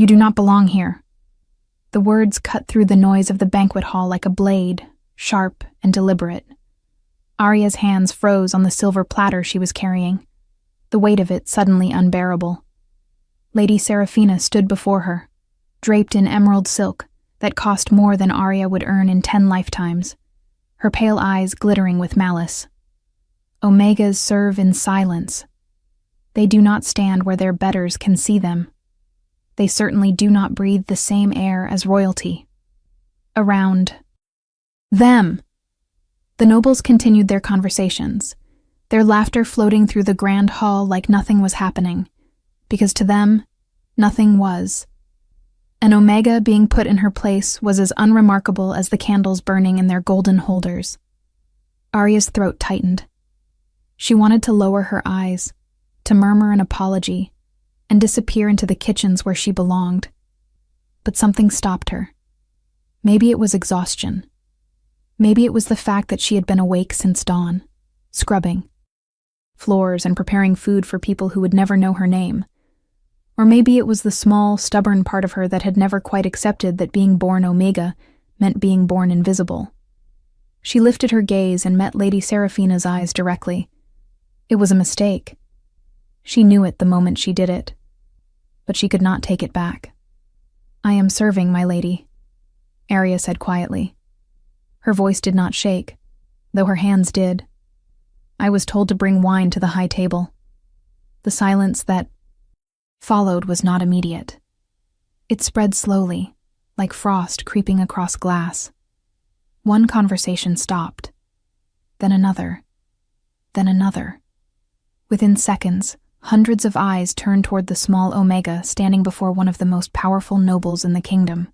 You do not belong here." The words cut through the noise of the banquet hall like a blade, sharp and deliberate. Arya's hands froze on the silver platter she was carrying, the weight of it suddenly unbearable. Lady Seraphina stood before her, draped in emerald silk that cost more than Arya would earn in 10 lifetimes, her pale eyes glittering with malice. Omegas serve in silence. They do not stand where their betters can see them. They certainly do not breathe the same air as royalty. Around them, the nobles continued their conversations, their laughter floating through the grand hall like nothing was happening, because to them, nothing was. An Omega being put in her place was as unremarkable as the candles burning in their golden holders. Arya's throat tightened. She wanted to lower her eyes, to murmur an apology, and disappear into the kitchens where she belonged. But something stopped her. Maybe it was exhaustion. Maybe it was the fact that she had been awake since dawn, scrubbing floors and preparing food for people who would never know her name. Or maybe it was the small, stubborn part of her that had never quite accepted that being born Omega meant being born invisible. She lifted her gaze and met Lady Seraphina's eyes directly. It was a mistake. She knew it the moment she did it, but she could not take it back. "I am serving, my lady," Arya said quietly. Her voice did not shake, though her hands did. "I was told to bring wine to the high table." The silence that followed was not immediate. It spread slowly, like frost creeping across glass. One conversation stopped, then another, then another. Within seconds, hundreds of eyes turned toward the small Omega standing before one of the most powerful nobles in the kingdom.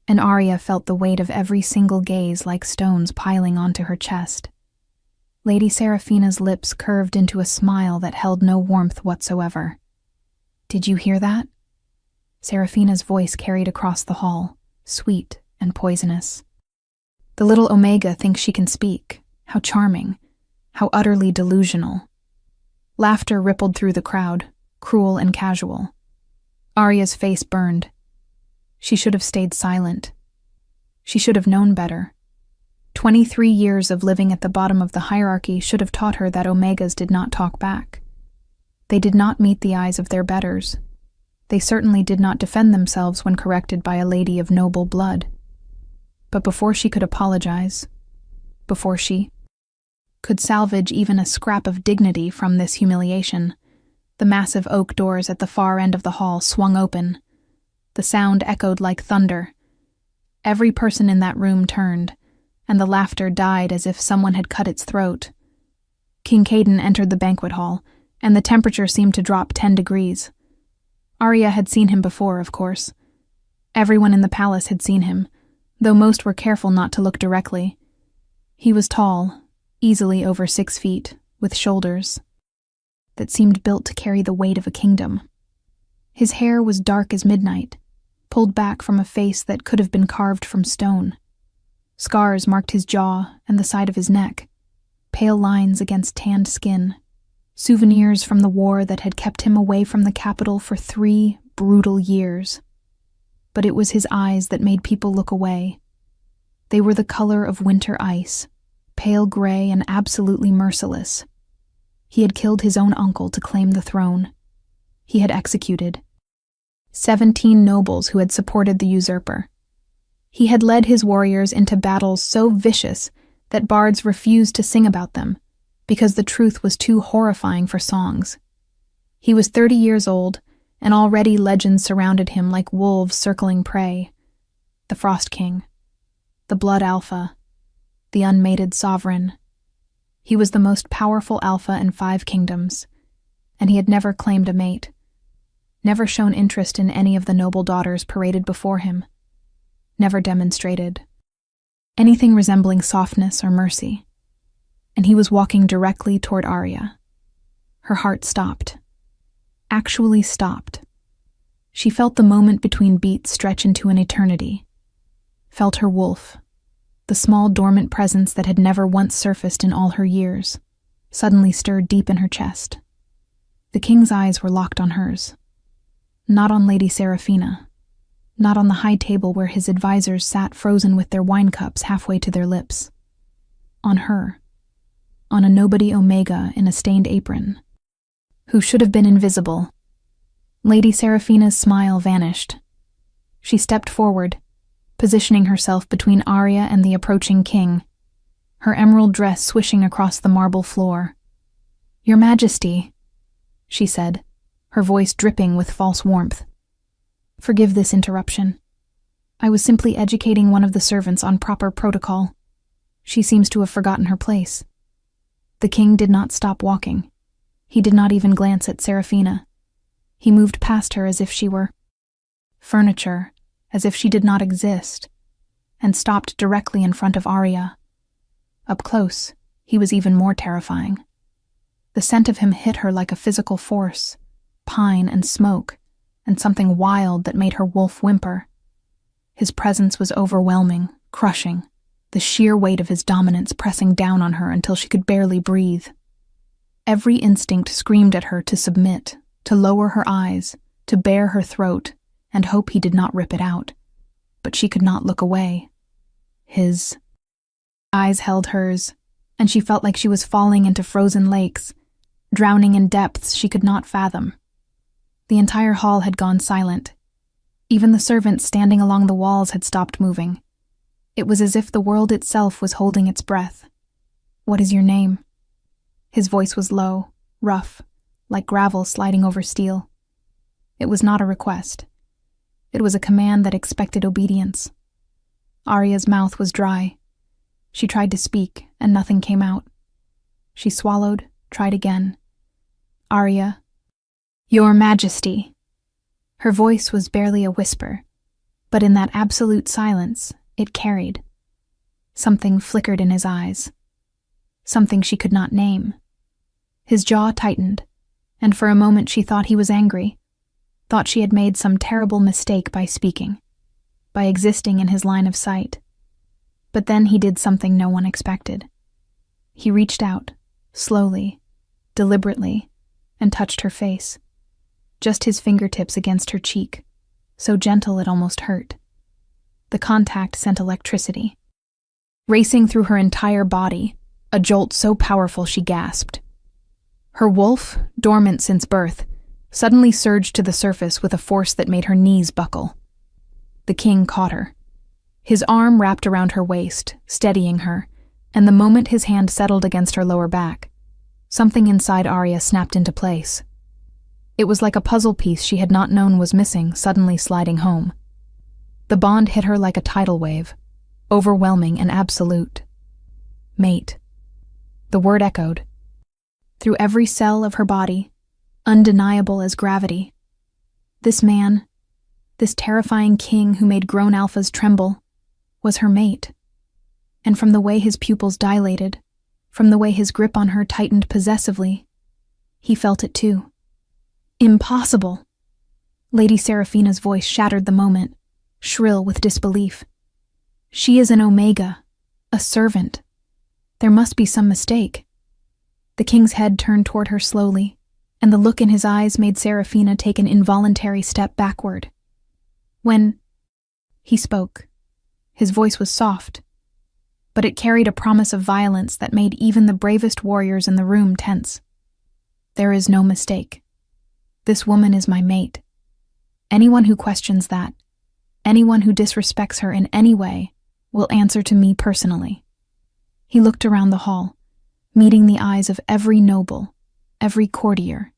And Arya felt the weight of every single gaze like stones piling onto her chest. Lady Seraphina's lips curved into a smile that held no warmth whatsoever. "Did you hear that?" Seraphina's voice carried across the hall, sweet and poisonous. "The little Omega thinks she can speak. How charming. How utterly delusional." Laughter rippled through the crowd, cruel and casual. Arya's face burned. She should have stayed silent. She should have known better. 23 years of living at the bottom of the hierarchy should have taught her that Omegas did not talk back. They did not meet the eyes of their betters. They certainly did not defend themselves when corrected by a lady of noble blood. But before she could apologize, before she could salvage even a scrap of dignity from this humiliation, the massive oak doors at the far end of the hall swung open. The sound echoed like thunder. Every person in that room turned, and the laughter died as if someone had cut its throat. King Caden entered the banquet hall, and the temperature seemed to drop 10 degrees. Arya had seen him before, of course. Everyone in the palace had seen him, though most were careful not to look directly. He was tall, easily over 6 feet, with shoulders that seemed built to carry the weight of a kingdom. His hair was dark as midnight, pulled back from a face that could have been carved from stone. Scars marked his jaw and the side of his neck, pale lines against tanned skin, souvenirs from the war that had kept him away from the capital for 3 brutal years. But it was his eyes that made people look away. They were the color of winter ice, pale gray and absolutely merciless. He had killed his own uncle to claim the throne. He had executed 17 nobles who had supported the usurper. He had led his warriors into battles so vicious that bards refused to sing about them, because the truth was too horrifying for songs. He was 30 years old, and already legends surrounded him like wolves circling prey. The Frost King, the Blood Alpha, the unmated sovereign. He was the most powerful alpha in 5 kingdoms, and he had never claimed a mate, never shown interest in any of the noble daughters paraded before him, never demonstrated anything resembling softness or mercy. And he was walking directly toward Arya. Her heart stopped. Actually stopped. She felt the moment between beats stretch into an eternity. Felt her wolf, the small dormant presence that had never once surfaced in all her years, suddenly stirred deep in her chest. The king's eyes were locked on hers. Not on Lady Seraphina. Not on the high table where his advisors sat frozen with their wine cups halfway to their lips. On her. On a nobody Omega in a stained apron, who should have been invisible. Lady Seraphina's smile vanished. She stepped forward, positioning herself between Arya and the approaching king, her emerald dress swishing across the marble floor. "Your Majesty," she said, her voice dripping with false warmth. "Forgive this interruption. I was simply educating one of the servants on proper protocol. She seems to have forgotten her place." The king did not stop walking. He did not even glance at Seraphina. He moved past her as if she were furniture, as if she did not exist, and stopped directly in front of Arya. Up close, he was even more terrifying. The scent of him hit her like a physical force, pine and smoke, and something wild that made her wolf whimper. His presence was overwhelming, crushing, the sheer weight of his dominance pressing down on her until she could barely breathe. Every instinct screamed at her to submit, to lower her eyes, to bare her throat, and hope he did not rip it out. But she could not look away. His eyes held hers, and she felt like she was falling into frozen lakes, drowning in depths she could not fathom. The entire hall had gone silent. Even the servants standing along the walls had stopped moving. It was as if the world itself was holding its breath. "What is your name?" His voice was low, rough, like gravel sliding over steel. It was not a request. It was a command that expected obedience. Arya's mouth was dry. She tried to speak, and nothing came out. She swallowed, tried again. "Arya, Your Majesty." Her voice was barely a whisper, but in that absolute silence, it carried. Something flickered in his eyes. Something she could not name. His jaw tightened, and for a moment she thought he was angry, thought she had made some terrible mistake by speaking, by existing in his line of sight. But then he did something no one expected. He reached out, slowly, deliberately, and touched her face. Just his fingertips against her cheek, so gentle it almost hurt. The contact sent electricity, racing through her entire body, a jolt so powerful she gasped. Her wolf, dormant since birth, suddenly surged to the surface with a force that made her knees buckle. The king caught her. His arm wrapped around her waist, steadying her, and the moment his hand settled against her lower back, something inside Arya snapped into place. It was like a puzzle piece she had not known was missing suddenly sliding home. The bond hit her like a tidal wave, overwhelming and absolute. Mate. The word echoed. Through every cell of her body, undeniable as gravity. This man, this terrifying king who made grown alphas tremble, was her mate. And from the way his pupils dilated, from the way his grip on her tightened possessively, he felt it too. Impossible! Lady Seraphina's voice shattered the moment, shrill with disbelief. She is an Omega, a servant. There must be some mistake. The king's head turned toward her slowly, and the look in his eyes made Seraphina take an involuntary step backward. When he spoke, his voice was soft, but it carried a promise of violence that made even the bravest warriors in the room tense. There is no mistake. This woman is my mate. Anyone who questions that, anyone who disrespects her in any way, will answer to me personally. He looked around the hall, meeting the eyes of every noble, every courtier,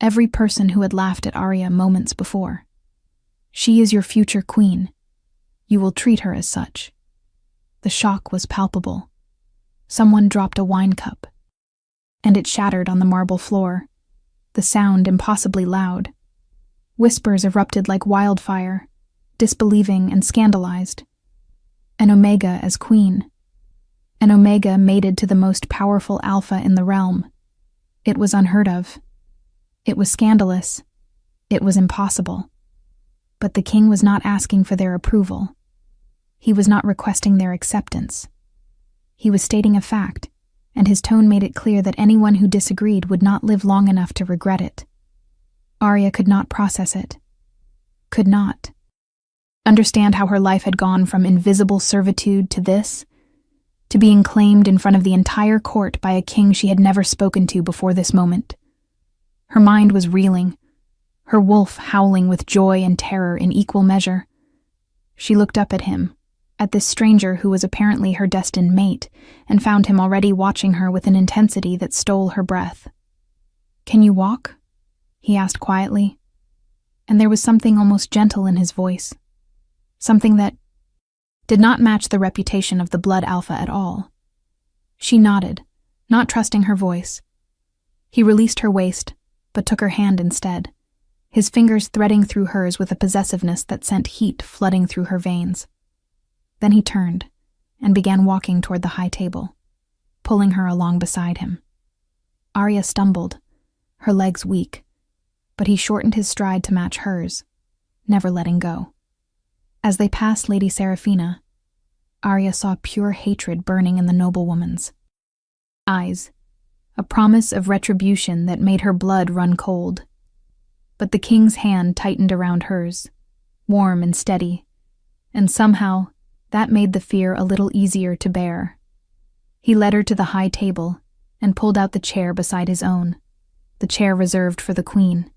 every person who had laughed at Arya moments before. She is your future queen. You will treat her as such. The shock was palpable. Someone dropped a wine cup, and it shattered on the marble floor, the sound impossibly loud. Whispers erupted like wildfire, disbelieving and scandalized. An Omega as queen. An Omega mated to the most powerful alpha in the realm. It was unheard of. It was scandalous. It was impossible. But the king was not asking for their approval. He was not requesting their acceptance. He was stating a fact, and his tone made it clear that anyone who disagreed would not live long enough to regret it. Arya could not process it. could not. Understand how her life had gone from invisible servitude to this, to being claimed in front of the entire court by a king she had never spoken to before this moment. Her mind was reeling, her wolf howling with joy and terror in equal measure. She looked up at him, at this stranger who was apparently her destined mate, and found him already watching her with an intensity that stole her breath. "Can you walk?" he asked quietly, and there was something almost gentle in his voice, something that did not match the reputation of the blood alpha at all. She nodded, not trusting her voice. He released her waist, but took her hand instead, his fingers threading through hers with a possessiveness that sent heat flooding through her veins. Then he turned and began walking toward the high table, pulling her along beside him. Arya stumbled, her legs weak, but he shortened his stride to match hers, never letting go. As they passed Lady Seraphina, Arya saw pure hatred burning in the noblewoman's eyes, a promise of retribution that made her blood run cold. But the king's hand tightened around hers, warm and steady, and somehow that made the fear a little easier to bear. He led her to the high table and pulled out the chair beside his own, the chair reserved for the queen.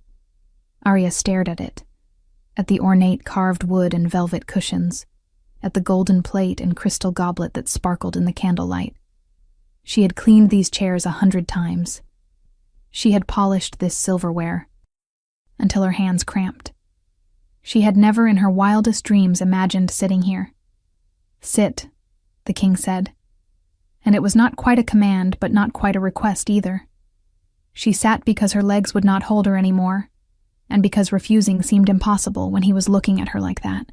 Arya stared at it, at the ornate carved wood and velvet cushions, at the golden plate and crystal goblet that sparkled in the candlelight. She had cleaned these chairs 100 times. She had polished this silverware, until her hands cramped. She had never in her wildest dreams imagined sitting here. "Sit," the king said, and it was not quite a command, but not quite a request either. She sat because her legs would not hold her anymore, and because refusing seemed impossible when he was looking at her like that,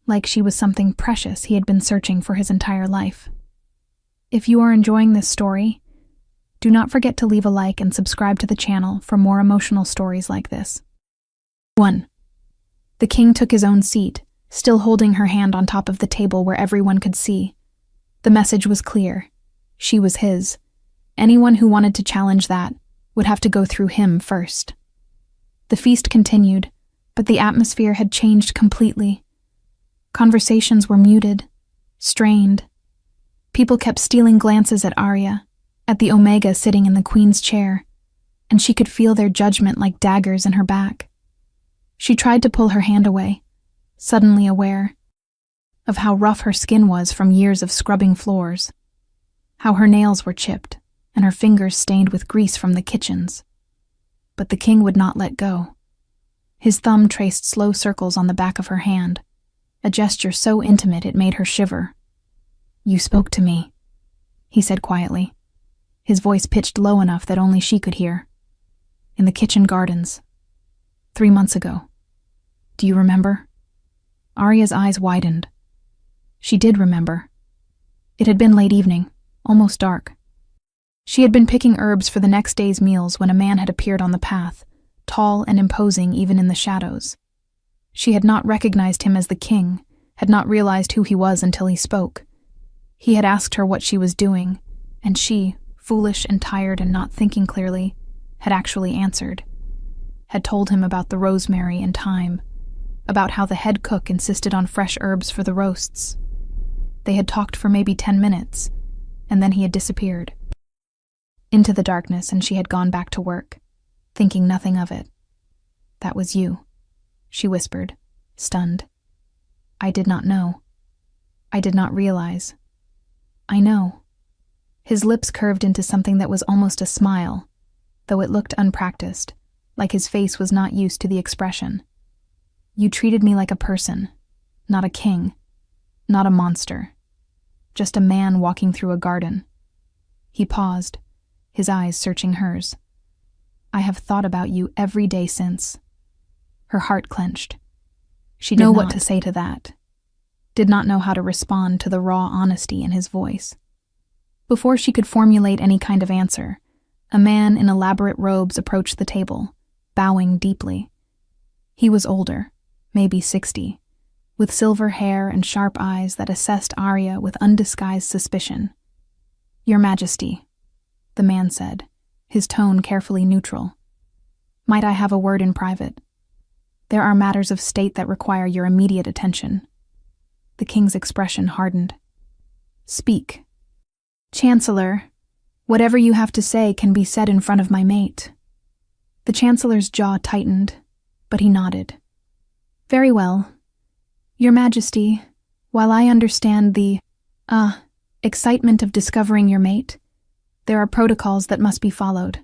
like she was something precious he had been searching for his entire life. If you are enjoying this story, do not forget to leave a like and subscribe to the channel for more emotional stories like this. 1. The king took his own seat, still holding her hand on top of the table where everyone could see. The message was clear. She was his. Anyone who wanted to challenge that would have to go through him first. The feast continued, but the atmosphere had changed completely. Conversations were muted, strained. People kept stealing glances at Arya, at the Omega sitting in the queen's chair, and she could feel their judgment like daggers in her back. She tried to pull her hand away, suddenly aware of how rough her skin was from years of scrubbing floors, how her nails were chipped and her fingers stained with grease from the kitchens. But the king would not let go. His thumb traced slow circles on the back of her hand, a gesture so intimate it made her shiver. "You spoke to me," he said quietly, his voice pitched low enough that only she could hear. "In the kitchen gardens. 3 months ago. Do you remember?" Arya's eyes widened. She did remember. It had been late evening, almost dark. She had been picking herbs for the next day's meals when a man had appeared on the path, tall and imposing even in the shadows. She had not recognized him as the king, had not realized who he was until he spoke. He had asked her what she was doing, and she, foolish and tired and not thinking clearly, had actually answered. Had told him about the rosemary and thyme, about how the head cook insisted on fresh herbs for the roasts. They had talked for maybe 10 minutes, and then he had disappeared into the darkness, and she had gone back to work, thinking nothing of it. "That was you," she whispered, stunned. "I did not know. I did not realize. I know." His lips curved into something that was almost a smile, though it looked unpracticed, like his face was not used to the expression. "You treated me like a person, not a king, not a monster, just a man walking through a garden." He paused, his eyes searching hers. "I have thought about you every day since." Her heart clenched. She didn't know what to say to that, did not know how to respond to the raw honesty in his voice. Before she could formulate any kind of answer, a man in elaborate robes approached the table, bowing deeply. He was older, maybe 60, with silver hair and sharp eyes that assessed Arya with undisguised suspicion. "Your Majesty," the man said, his tone carefully neutral. "Might I have a word in private?" There are matters of state that require your immediate attention. The king's expression hardened. Speak. Chancellor, whatever you have to say can be said in front of my mate. The chancellor's jaw tightened, but he nodded. Very well. Your Majesty, while I understand the, excitement of discovering your mate, there are protocols that must be followed.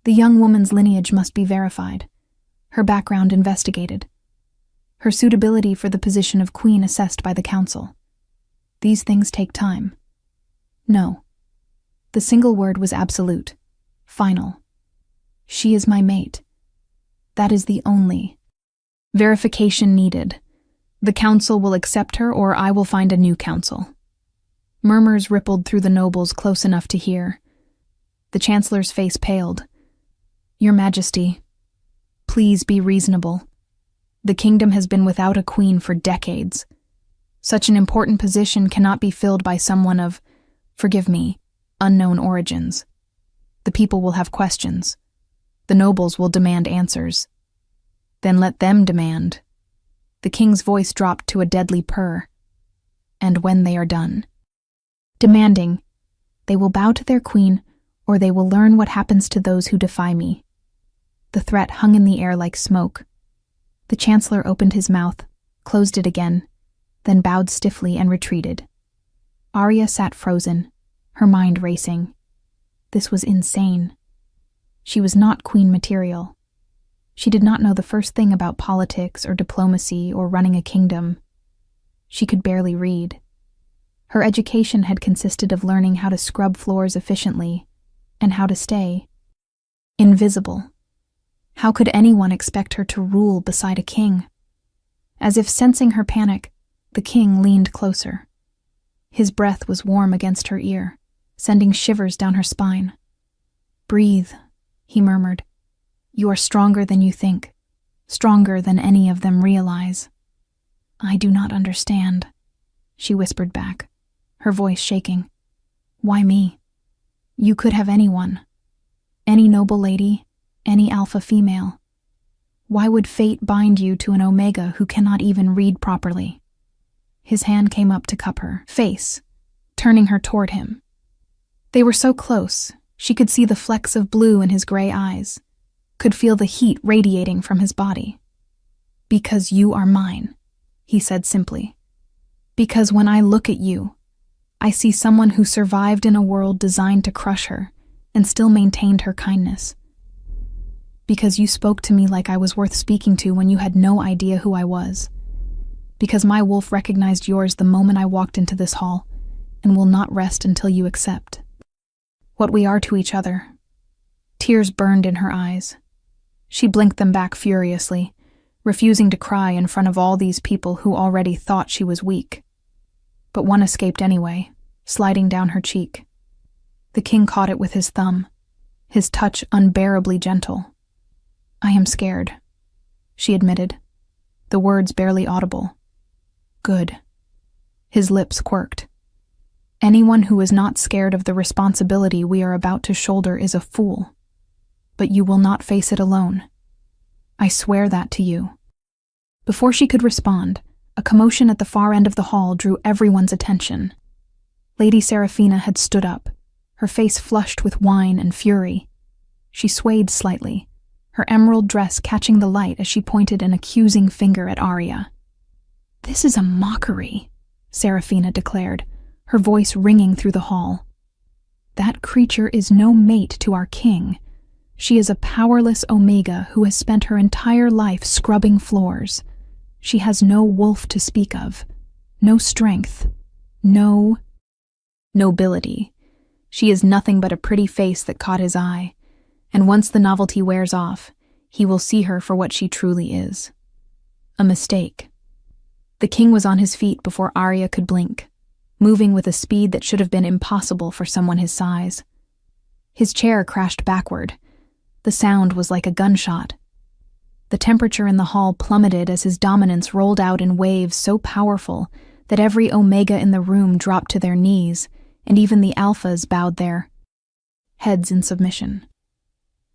The young woman's lineage must be verified, her background investigated, her suitability for the position of queen assessed by the council. These things take time. No. The single word was absolute, final. She is my mate. That is the only verification needed. The council will accept her, or I will find a new council. Murmurs rippled through the nobles close enough to hear. The chancellor's face paled. Your Majesty, please be reasonable. The kingdom has been without a queen for decades. Such an important position cannot be filled by someone of, forgive me, unknown origins. The people will have questions. The nobles will demand answers. Then let them demand. The king's voice dropped to a deadly purr. And when they are done demanding, they will bow to their queen, or they will learn what happens to those who defy me. The threat hung in the air like smoke. The chancellor opened his mouth, closed it again, then bowed stiffly and retreated. Arya sat frozen, her mind racing. This was insane. She was not queen material. She did not know the first thing about politics or diplomacy or running a kingdom. She could barely read. Her education had consisted of learning how to scrub floors efficiently and how to stay invisible. How could anyone expect her to rule beside a king? As if sensing her panic, the king leaned closer. His breath was warm against her ear, sending shivers down her spine. Breathe, he murmured. You are stronger than you think, stronger than any of them realize. I do not understand, she whispered back, her voice shaking. Why me? You could have anyone. Any noble lady, any alpha female. Why would fate bind you to an Omega who cannot even read properly? His hand came up to cup her face, turning her toward him. They were so close, she could see the flecks of blue in his gray eyes, could feel the heat radiating from his body. Because you are mine, he said simply. Because when I look at you, I see someone who survived in a world designed to crush her and still maintained her kindness. Because you spoke to me like I was worth speaking to when you had no idea who I was. Because my wolf recognized yours the moment I walked into this hall and will not rest until you accept what we are to each other. Tears burned in her eyes. She blinked them back furiously, refusing to cry in front of all these people who already thought she was weak. But one escaped anyway, sliding down her cheek. The king caught it with his thumb, his touch unbearably gentle. I am scared, she admitted, the words barely audible. Good. His lips quirked. Anyone who is not scared of the responsibility we are about to shoulder is a fool. But you will not face it alone. I swear that to you. Before she could respond, a commotion at the far end of the hall drew everyone's attention. Lady Seraphina had stood up, her face flushed with wine and fury. She swayed slightly, her emerald dress catching the light as she pointed an accusing finger at Arya. This is a mockery, Seraphina declared, her voice ringing through the hall. That creature is no mate to our king. She is a powerless Omega who has spent her entire life scrubbing floors. She has no wolf to speak of, no strength, no nobility. She is nothing but a pretty face that caught his eye, and once the novelty wears off, he will see her for what she truly is. A mistake. The king was on his feet before Arya could blink, moving with a speed that should have been impossible for someone his size. His chair crashed backward. The sound was like a gunshot. The temperature in the hall plummeted as his dominance rolled out in waves so powerful that every Omega in the room dropped to their knees, and even the Alphas bowed their heads in submission.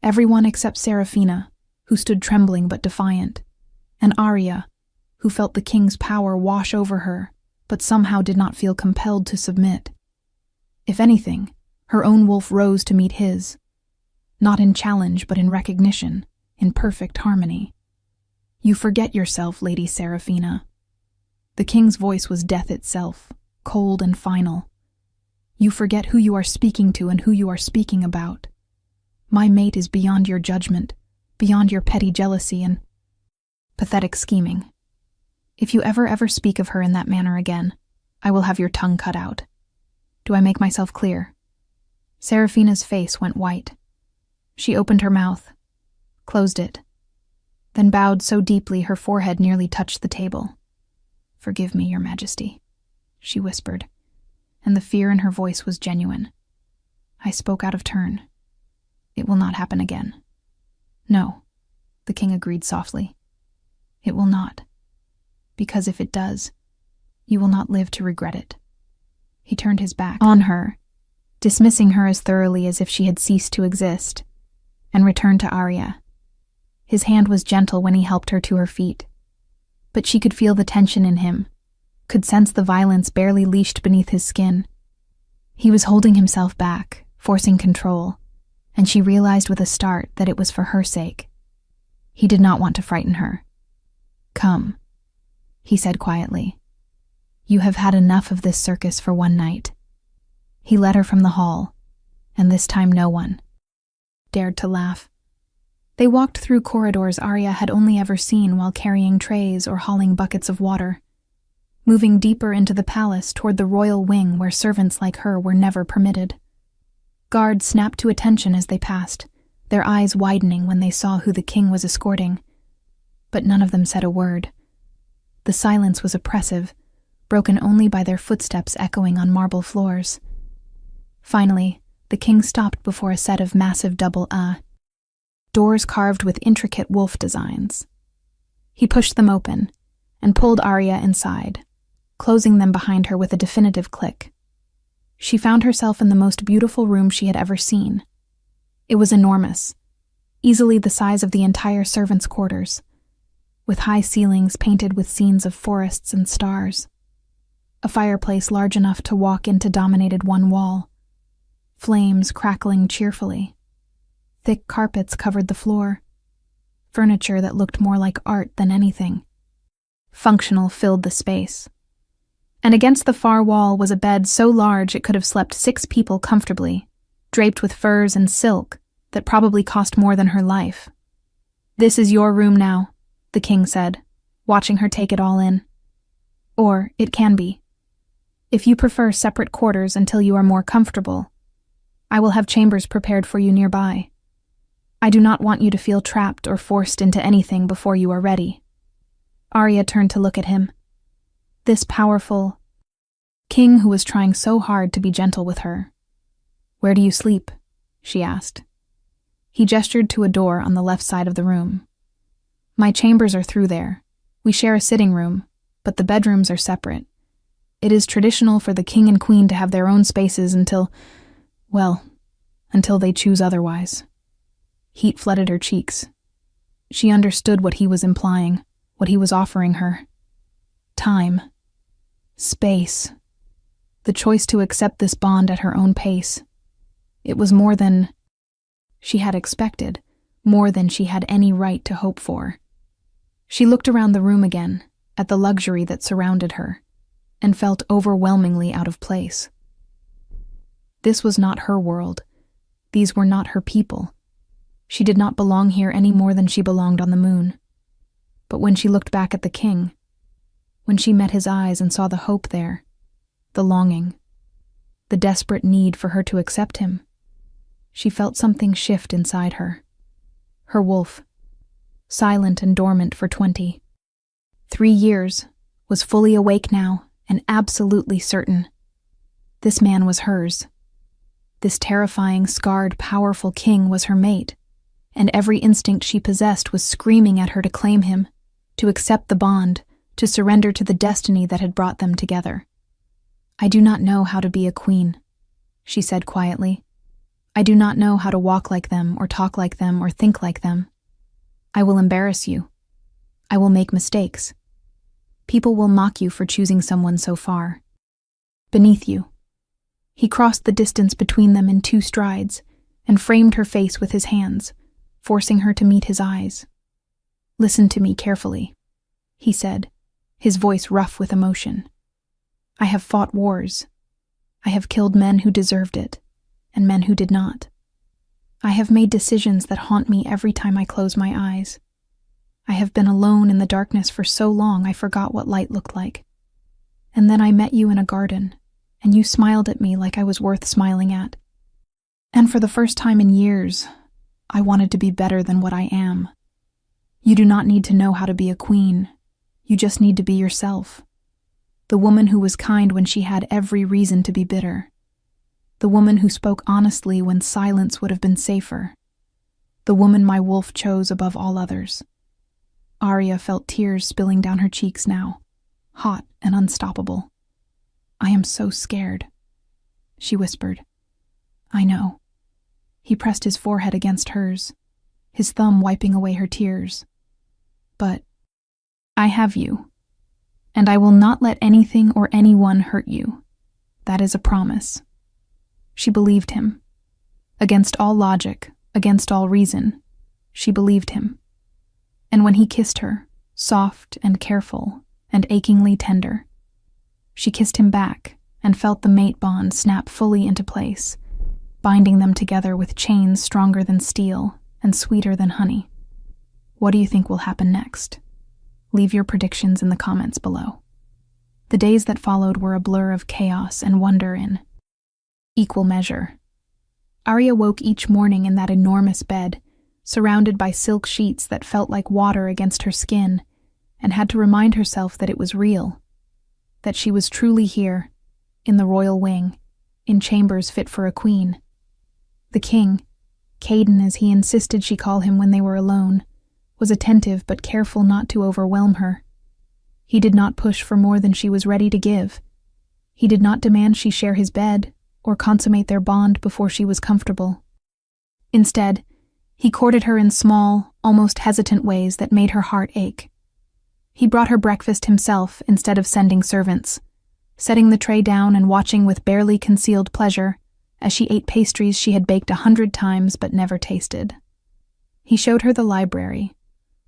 Everyone except Seraphina, who stood trembling but defiant. and Arya, who felt the king's power wash over her, but somehow did not feel compelled to submit. If anything, her own wolf rose to meet his, not in challenge but in recognition, in perfect harmony. "You forget yourself, Lady Seraphina." The king's voice was death itself, cold and final. "You forget who you are speaking to and who you are speaking about. My mate is beyond your judgment, beyond your petty jealousy and pathetic scheming. If you ever speak of her in that manner again, I will have your tongue cut out. Do I make myself clear?" Seraphina's face went white. She opened her mouth, closed it, then bowed so deeply her forehead nearly touched the table. "Forgive me, Your Majesty," she whispered, and the fear in her voice was genuine. "I spoke out of turn. It will not happen again." "No," the king agreed softly. "It will not. Because if it does, you will not live to regret it." He turned his back on her, dismissing her as thoroughly as if she had ceased to exist, and returned to Arya. His hand was gentle when he helped her to her feet, but she could feel the tension in him, could sense the violence barely leashed beneath his skin. He was holding himself back, forcing control, and she realized with a start that it was for her sake. He did not want to frighten her. "Come," he said quietly. "You have had enough of this circus for one night." He led her from the hall, and this time no one dared to laugh. They walked through corridors Arya had only ever seen while carrying trays or hauling buckets of water, moving deeper into the palace toward the royal wing where servants like her were never permitted. Guards snapped to attention as they passed, their eyes widening when they saw who the king was escorting. But none of them said a word. The silence was oppressive, broken only by their footsteps echoing on marble floors. Finally, the king stopped before a set of massive double doors carved with intricate wolf designs. He pushed them open and pulled Arya inside, closing them behind her with a definitive click. She found herself in the most beautiful room she had ever seen. It was enormous, easily the size of the entire servants' quarters, with high ceilings painted with scenes of forests and stars. A fireplace large enough to walk into dominated one wall, flames crackling cheerfully. Thick carpets covered the floor, furniture that looked more like art than anything. Functional filled the space. And against the far wall was a bed so large it could have slept 6 people comfortably, draped with furs and silk that probably cost more than her life. "This is your room now," the king said, watching her take it all in. "Or it can be. If you prefer separate quarters until you are more comfortable, I will have chambers prepared for you nearby. I do not want you to feel trapped or forced into anything before you are ready." Arya turned to look at him. This powerful king who was trying so hard to be gentle with her. "Where do you sleep?" she asked. He gestured to a door on the left side of the room. "My chambers are through there. We share a sitting room, but the bedrooms are separate. It is traditional for the king and queen to have their own spaces until they choose otherwise." Heat flooded her cheeks. She understood what he was implying, what he was offering her. Time. Space. The choice to accept this bond at her own pace. It was more than she had expected, more than she had any right to hope for. She looked around the room again, at the luxury that surrounded her, and felt overwhelmingly out of place. This was not her world. These were not her people. She did not belong here any more than she belonged on the moon. But when she looked back at the king, when she met his eyes and saw the hope there, the longing, the desperate need for her to accept him, she felt something shift inside her. Her wolf, silent and dormant for 23 years, was fully awake now and absolutely certain. This man was hers. This terrifying, scarred, powerful king was her mate, and every instinct she possessed was screaming at her to claim him, to accept the bond, to surrender to the destiny that had brought them together. "I do not know how to be a queen," she said quietly. "I do not know how to walk like them, or talk like them, or think like them. I will embarrass you. I will make mistakes. People will mock you for choosing someone so far. Beneath you. He crossed the distance between them in 2 strides and framed her face with his hands, forcing her to meet his eyes. Listen to me carefully, he said, his voice rough with emotion. I have fought wars. I have killed men who deserved it, and men who did not. I have made decisions that haunt me every time I close my eyes. I have been alone in the darkness for so long I forgot what light looked like. And then I met you in a garden, and you smiled at me like I was worth smiling at. And for the first time in years, I wanted to be better than what I am. You do not need to know how to be a queen. You just need to be yourself. The woman who was kind when she had every reason to be bitter. The woman who spoke honestly when silence would have been safer. The woman my wolf chose above all others. Arya felt tears spilling down her cheeks now, hot and unstoppable. I am so scared, she whispered. I know. He pressed his forehead against hers, his thumb wiping away her tears. But I have you, and I will not let anything or anyone hurt you. That is a promise. She believed him. Against all logic, against all reason, she believed him. And when he kissed her, soft and careful and achingly tender, she kissed him back and felt the mate bond snap fully into place, binding them together with chains stronger than steel and sweeter than honey. What do you think will happen next? Leave your predictions in the comments below. The days that followed were a blur of chaos and wonder in equal measure. Arya woke each morning in that enormous bed, surrounded by silk sheets that felt like water against her skin, and had to remind herself that it was real, that she was truly here, in the royal wing, in chambers fit for a queen. The king, Caden as he insisted she call him when they were alone, was attentive but careful not to overwhelm her. He did not push for more than she was ready to give. He did not demand she share his bed or consummate their bond before she was comfortable. Instead, he courted her in small, almost hesitant ways that made her heart ache. He brought her breakfast himself instead of sending servants, setting the tray down and watching with barely concealed pleasure as she ate pastries she had baked 100 times but never tasted. He showed her the library,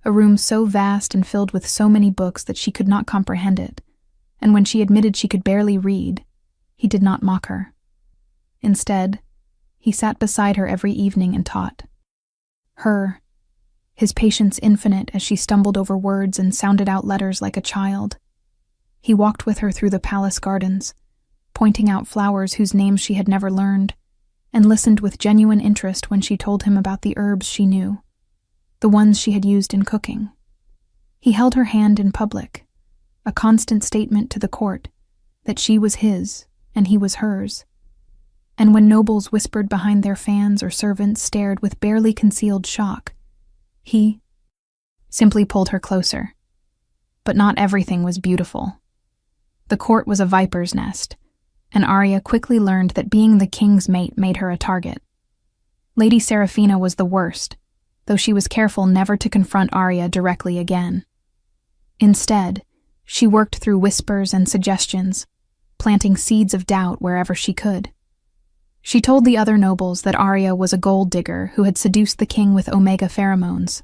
a room so vast and filled with so many books that she could not comprehend it, and when she admitted she could barely read, he did not mock her. Instead, he sat beside her every evening and taught. Her, his patience infinite as she stumbled over words and sounded out letters like a child. He walked with her through the palace gardens, pointing out flowers whose names she had never learned, and listened with genuine interest when she told him about the herbs she knew, the ones she had used in cooking. He held her hand in public, a constant statement to the court that she was his and he was hers. And when nobles whispered behind their fans or servants stared with barely concealed shock, he simply pulled her closer. But not everything was beautiful. The court was a viper's nest, and Arya quickly learned that being the king's mate made her a target. Lady Seraphina was the worst, though she was careful never to confront Arya directly again. Instead, she worked through whispers and suggestions, planting seeds of doubt wherever she could. She told the other nobles that Arya was a gold digger who had seduced the king with omega pheromones.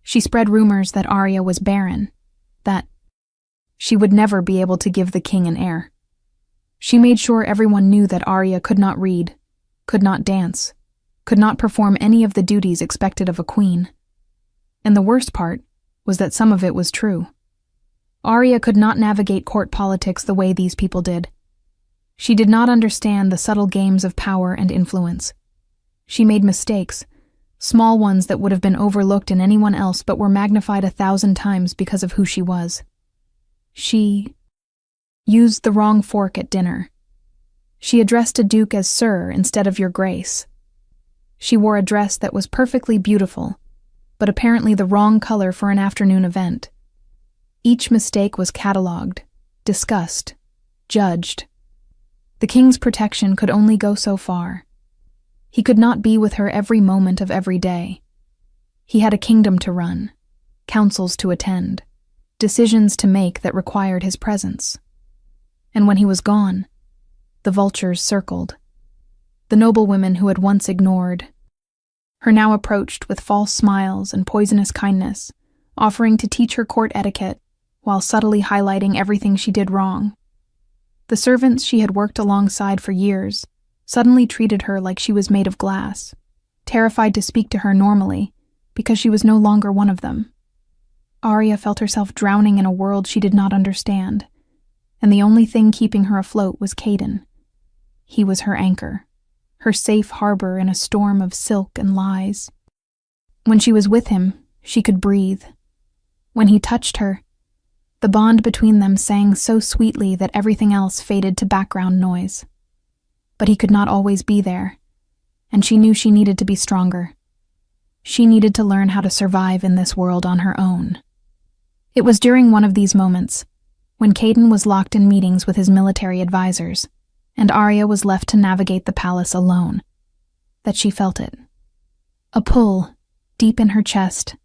She spread rumors that Arya was barren, that she would never be able to give the king an heir. She made sure everyone knew that Arya could not read, could not dance, could not perform any of the duties expected of a queen. And the worst part was that some of it was true. Arya could not navigate court politics the way these people did. She did not understand the subtle games of power and influence. She made mistakes, small ones that would have been overlooked in anyone else but were magnified 1,000 times because of who she was. She used the wrong fork at dinner. She addressed a duke as Sir instead of Your Grace. She wore a dress that was perfectly beautiful, but apparently the wrong color for an afternoon event. Each mistake was catalogued, discussed, judged. The king's protection could only go so far. He could not be with her every moment of every day. He had a kingdom to run, councils to attend, decisions to make that required his presence. And when he was gone, the vultures circled. The noblewomen who had once ignored her now approached with false smiles and poisonous kindness, offering to teach her court etiquette while subtly highlighting everything she did wrong. The servants she had worked alongside for years suddenly treated her like she was made of glass, terrified to speak to her normally because she was no longer one of them. Arya felt herself drowning in a world she did not understand, and the only thing keeping her afloat was Caden. He was her anchor, her safe harbor in a storm of silk and lies. When she was with him, she could breathe. When he touched her, the bond between them sang so sweetly that everything else faded to background noise. But he could not always be there, and she knew she needed to be stronger. She needed to learn how to survive in this world on her own. It was during one of these moments, when Caden was locked in meetings with his military advisors, and Arya was left to navigate the palace alone, that she felt it. A pull, deep in her chest,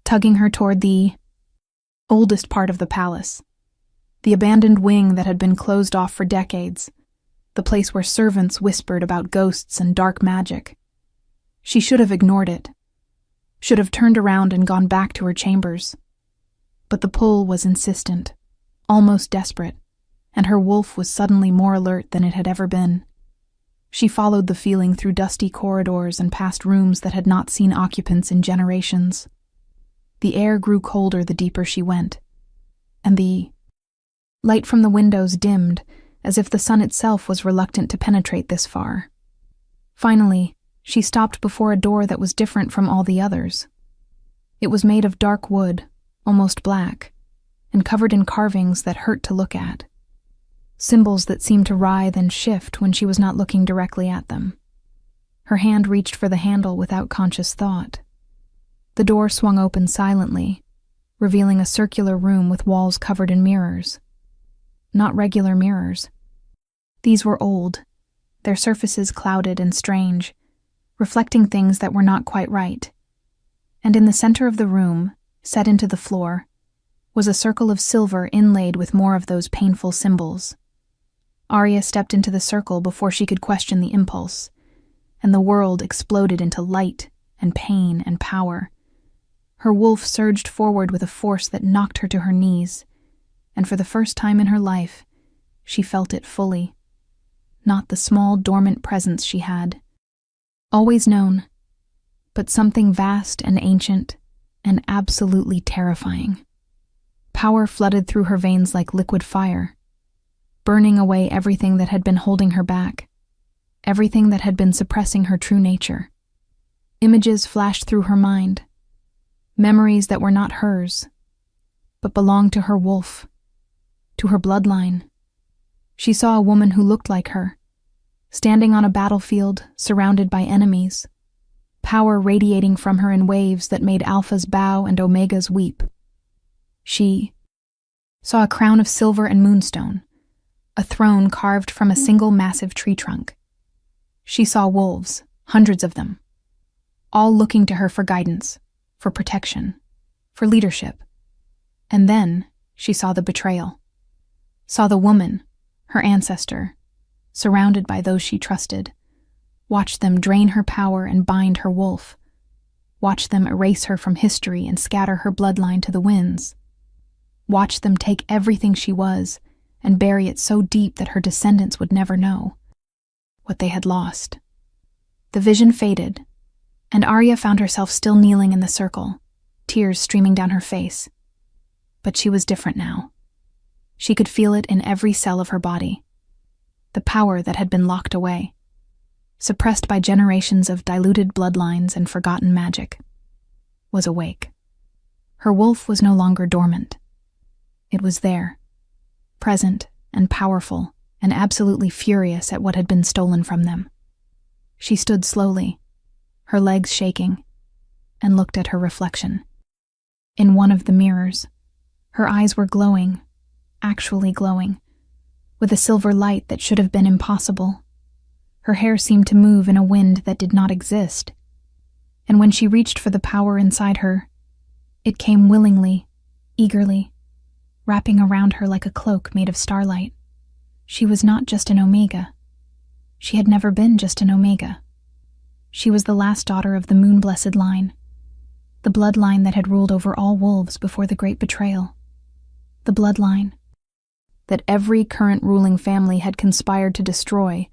tugging her toward the oldest part of the palace, the abandoned wing that had been closed off for decades, the place where servants whispered about ghosts and dark magic. She should have ignored it, should have turned around and gone back to her chambers. But the pull was insistent, almost desperate, and her wolf was suddenly more alert than it had ever been. She followed the feeling through dusty corridors and past rooms that had not seen occupants in generations. The air grew colder the deeper she went, and the light from the windows dimmed, as if the sun itself was reluctant to penetrate this far. Finally, she stopped before a door that was different from all the others. It was made of dark wood, almost black, and covered in carvings that hurt to look at. Symbols that seemed to writhe and shift when she was not looking directly at them. Her hand reached for the handle without conscious thought. The door swung open silently, revealing a circular room with walls covered in mirrors. Not regular mirrors. These were old, their surfaces clouded and strange, reflecting things that were not quite right. And in the center of the room, set into the floor, was a circle of silver inlaid with more of those painful symbols. Arya stepped into the circle before she could question the impulse, and the world exploded into light and pain and power. Her wolf surged forward with a force that knocked her to her knees, and for the first time in her life, she felt it fully. Not the small, dormant presence she had, always known, but something vast and ancient and absolutely terrifying. Power flooded through her veins like liquid fire, burning away everything that had been holding her back, everything that had been suppressing her true nature. Images flashed through her mind, memories that were not hers, but belonged to her wolf, to her bloodline. She saw a woman who looked like her, standing on a battlefield surrounded by enemies, power radiating from her in waves that made alphas bow and omegas weep. She saw a crown of silver and moonstone, a throne carved from a single massive tree trunk. She saw wolves, hundreds of them, all looking to her for guidance, for protection, for leadership. And then she saw the betrayal, saw the woman, her ancestor, surrounded by those she trusted, watched them drain her power and bind her wolf, watched them erase her from history and scatter her bloodline to the winds, watched them take everything she was and bury it so deep that her descendants would never know what they had lost. The vision faded, and Arya found herself still kneeling in the circle, tears streaming down her face. But she was different now. She could feel it in every cell of her body. The power that had been locked away, suppressed by generations of diluted bloodlines and forgotten magic, was awake. Her wolf was no longer dormant. It was there, present and powerful and absolutely furious at what had been stolen from them. She stood slowly, her legs shaking, and looked at her reflection. In one of the mirrors, her eyes were glowing, actually glowing, with a silver light that should have been impossible. Her hair seemed to move in a wind that did not exist, and when she reached for the power inside her, It came willingly, eagerly, wrapping around her like a cloak made of starlight. She was not just an Omega. She had never been just an Omega. She was the last daughter of the moon-blessed line, the bloodline that had ruled over all wolves before the great betrayal. The bloodline that every current ruling family had conspired to destroy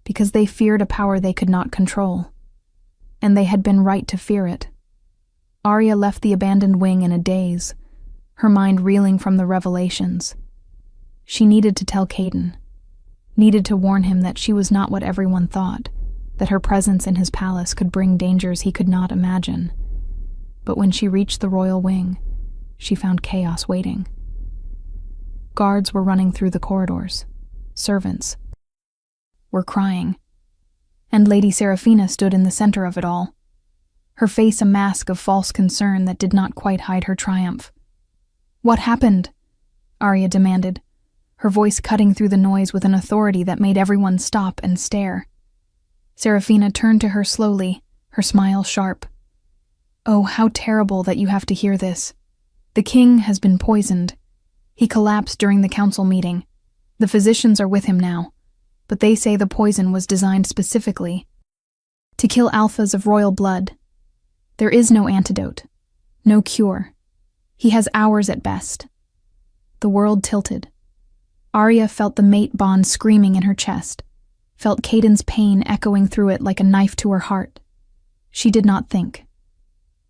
because they feared a power they could not control. And they had been right to fear it. Arya left the abandoned wing in a daze, her mind reeling from the revelations. She needed to tell Caden, needed to warn him that she was not what everyone thought, that her presence in his palace could bring dangers he could not imagine. But when she reached the royal wing, she found chaos waiting. Guards were running through the corridors. Servants were crying. And Lady Seraphina stood in the center of it all, her face a mask of false concern that did not quite hide her triumph. "What happened?" Arya demanded, her voice cutting through the noise with an authority that made everyone stop and stare. Seraphina turned to her slowly, her smile sharp. "Oh, how terrible that you have to hear this. The king has been poisoned. He collapsed during the council meeting. The physicians are with him now, but they say the poison was designed specifically to kill alphas of royal blood. There is no antidote, no cure. He has hours at best." The world tilted. Arya felt the mate bond screaming in her chest, felt Caden's pain echoing through it like a knife to her heart. She did not think,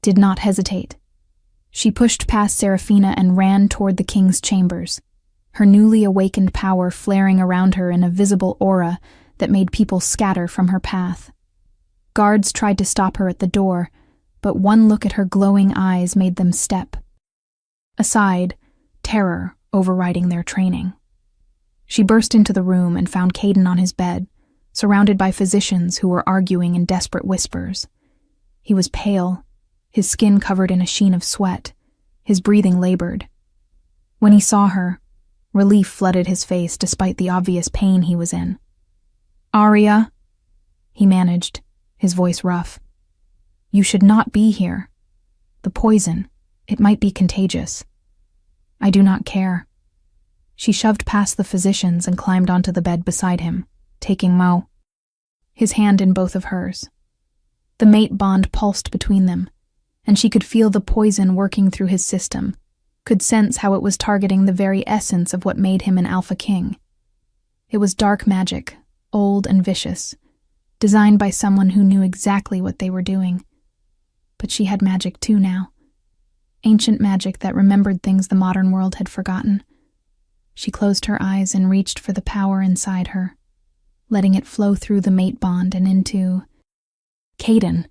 did not hesitate. She pushed past Seraphina and ran toward the king's chambers, her newly awakened power flaring around her in a visible aura that made people scatter from her path. Guards tried to stop her at the door, but one look at her glowing eyes made them step aside, terror overriding their training. She burst into the room and found Caden on his bed, surrounded by physicians who were arguing in desperate whispers. He was pale, his skin covered in a sheen of sweat, his breathing labored. When he saw her, relief flooded his face despite the obvious pain he was in. "Arya," he managed, his voice rough. "You should not be here. The poison, it might be contagious." "I do not care." She shoved past the physicians and climbed onto the bed beside him, taking Mo, his hand in both of hers. The mate bond pulsed between them, and she could feel the poison working through his system, could sense how it was targeting the very essence of what made him an alpha king. It was dark magic, old and vicious, designed by someone who knew exactly what they were doing. But she had magic too now. Ancient magic that remembered things the modern world had forgotten. She closed her eyes and reached for the power inside her, letting it flow through the mate bond and into Caden.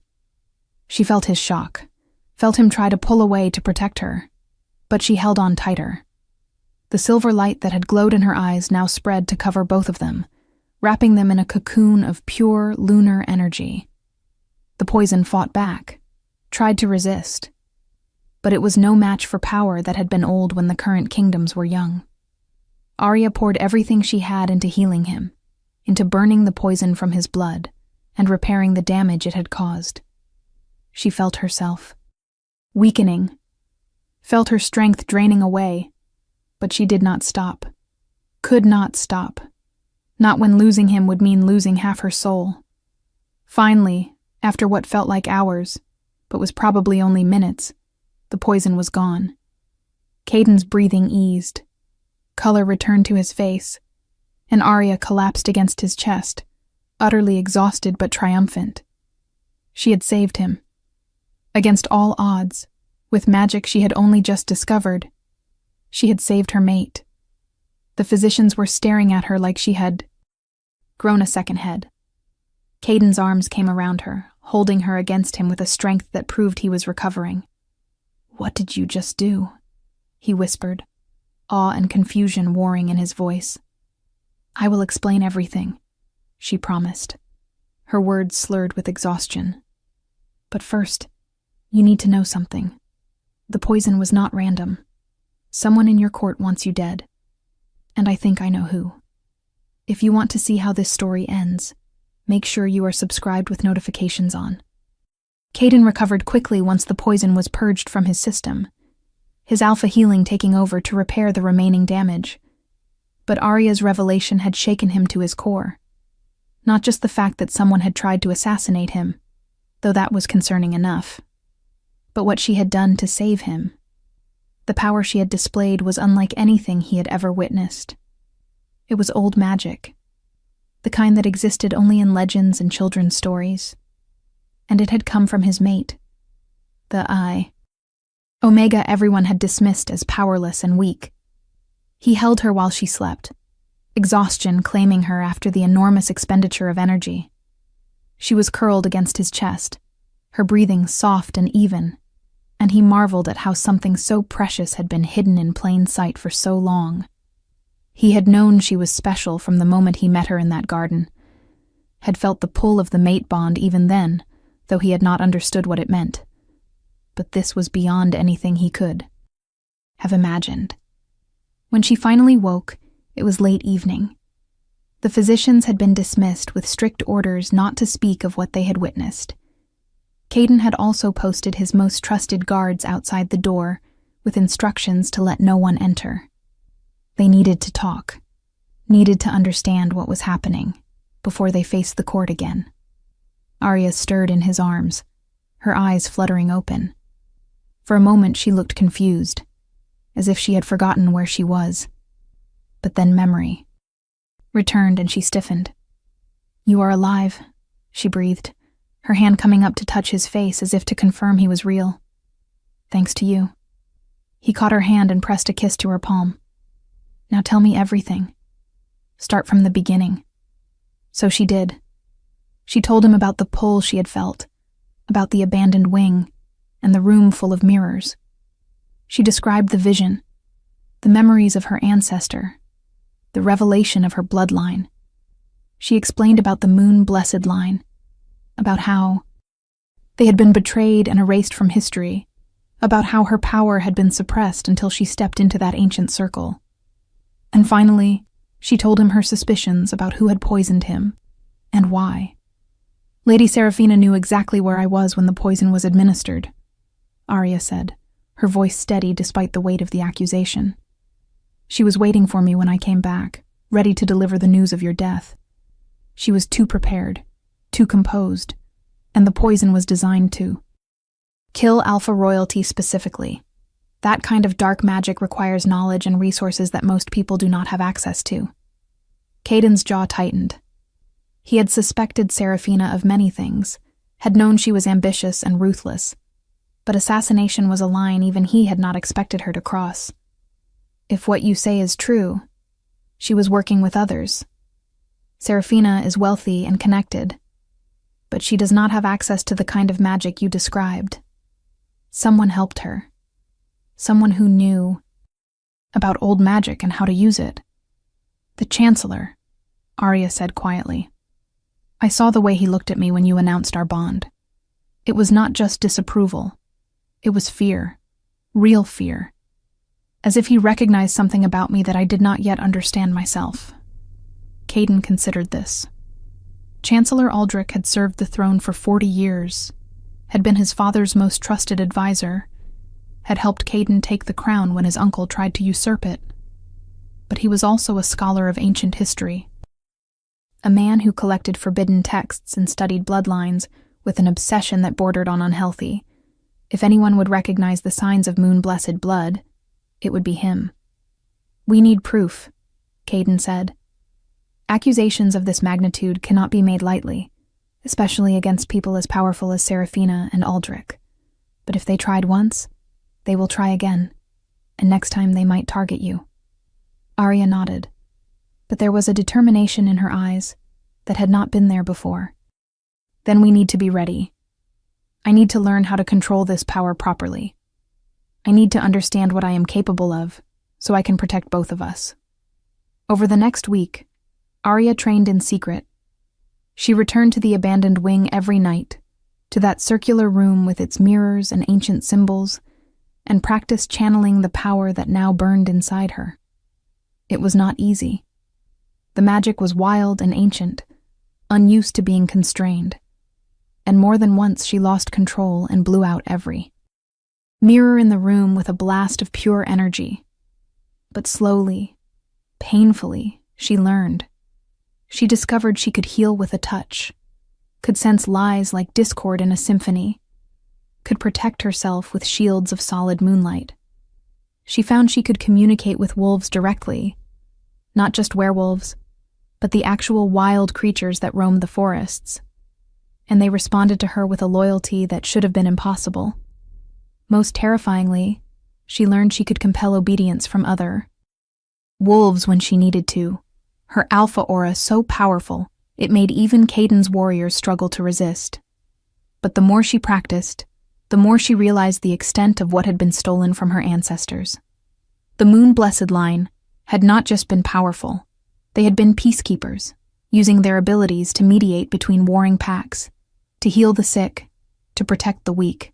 She felt his shock, felt him try to pull away to protect her, but she held on tighter. The silver light that had glowed in her eyes now spread to cover both of them, wrapping them in a cocoon of pure lunar energy. The poison fought back, tried to resist, but it was no match for power that had been old when the current kingdoms were young. Arya poured everything she had into healing him, into burning the poison from his blood and repairing the damage it had caused. She felt herself weakening, felt her strength draining away, but she did not stop, could not stop, not when losing him would mean losing half her soul. Finally, after what felt like hours, but was probably only minutes, the poison was gone. Caden's breathing eased. Color returned to his face, and Arya collapsed against his chest, utterly exhausted but triumphant. She had saved him. Against all odds, with magic she had only just discovered, she had saved her mate. The physicians were staring at her like she had grown a second head. Caden's arms came around her, holding her against him with a strength that proved he was recovering. "What did you just do?" he whispered, awe and confusion warring in his voice. "I will explain everything," she promised, her words slurred with exhaustion. "But first, you need to know something. The poison was not random. Someone in your court wants you dead, and I think I know who. If you want to see how this story ends, make sure you are subscribed with notifications on. Caden recovered quickly once the poison was purged from his system, his alpha healing taking over to repair the remaining damage. But Arya's revelation had shaken him to his core. Not just the fact that someone had tried to assassinate him, though that was concerning enough, but what she had done to save him. The power she had displayed was unlike anything he had ever witnessed. It was old magic, the kind that existed only in legends and children's stories. And it had come from his mate, the Eye. Omega everyone had dismissed as powerless and weak. He held her while she slept, exhaustion claiming her after the enormous expenditure of energy. She was curled against his chest, her breathing soft and even, and he marveled at how something so precious had been hidden in plain sight for so long. He had known she was special from the moment he met her in that garden, had felt the pull of the mate bond even then, though he had not understood what it meant. But this was beyond anything he could have imagined. When she finally woke, it was late evening. The physicians had been dismissed with strict orders not to speak of what they had witnessed. Caden had also posted his most trusted guards outside the door with instructions to let no one enter. They needed to talk, needed to understand what was happening before they faced the court again. Arya stirred in his arms, her eyes fluttering open. For a moment she looked confused, as if she had forgotten where she was. But then memory returned and she stiffened. "You are alive," she breathed, her hand coming up to touch his face as if to confirm he was real. "Thanks to you." He caught her hand and pressed a kiss to her palm. "Now tell me everything. Start from the beginning." So she did. She told him about the pull she had felt, about the abandoned wing, and the room full of mirrors. She described the vision, the memories of her ancestor, the revelation of her bloodline. She explained about the moon-blessed line, about how they had been betrayed and erased from history, about how her power had been suppressed until she stepped into that ancient circle. And finally, she told him her suspicions about who had poisoned him, and why. "Lady Seraphina knew exactly where I was when the poison was administered," Arya said, her voice steady despite the weight of the accusation. "She was waiting for me when I came back, ready to deliver the news of your death. She was too prepared, too composed, and the poison was designed to kill Alpha royalty specifically. That kind of dark magic requires knowledge and resources that most people do not have access to." Caden's jaw tightened. He had suspected Seraphina of many things, had known she was ambitious and ruthless, but assassination was a line even he had not expected her to cross. "If what you say is true, she was working with others. Seraphina is wealthy and connected, but she does not have access to the kind of magic you described. Someone helped her. Someone who knew about old magic and how to use it." "The Chancellor," Arya said quietly. "I saw the way he looked at me when you announced our bond. It was not just disapproval. It was fear. Real fear. As if he recognized something about me that I did not yet understand myself." Caden considered this. Chancellor Aldrich had served the throne for 40 years, had been his father's most trusted advisor, had helped Caden take the crown when his uncle tried to usurp it. But he was also a scholar of ancient history. A man who collected forbidden texts and studied bloodlines with an obsession that bordered on unhealthy. If anyone would recognize the signs of moon-blessed blood, it would be him. "We need proof," Caden said. "Accusations of this magnitude cannot be made lightly, especially against people as powerful as Seraphina and Aldrich. But if they tried once, they will try again, and next time they might target you." Arya nodded, but there was a determination in her eyes that had not been there before. "Then we need to be ready. I need to learn how to control this power properly. I need to understand what I am capable of, so I can protect both of us." Over the next week, Arya trained in secret. She returned to the abandoned wing every night, to that circular room with its mirrors and ancient symbols, and practiced channeling the power that now burned inside her. It was not easy. The magic was wild and ancient, unused to being constrained. and more than once she lost control and blew out every mirror in the room with a blast of pure energy. But slowly, painfully, she learned. She discovered she could heal with a touch, could sense lies like discord in a symphony, could protect herself with shields of solid moonlight. She found she could communicate with wolves directly, not just werewolves, but the actual wild creatures that roamed the forests, and they responded to her with a loyalty that should have been impossible. Most terrifyingly, she learned she could compel obedience from other wolves when she needed to, her alpha aura so powerful it made even Caden's warriors struggle to resist. But the more she practiced, the more she realized the extent of what had been stolen from her ancestors. The Moon-Blessed line had not just been powerful, they had been peacekeepers, using their abilities to mediate between warring packs, to heal the sick, to protect the weak.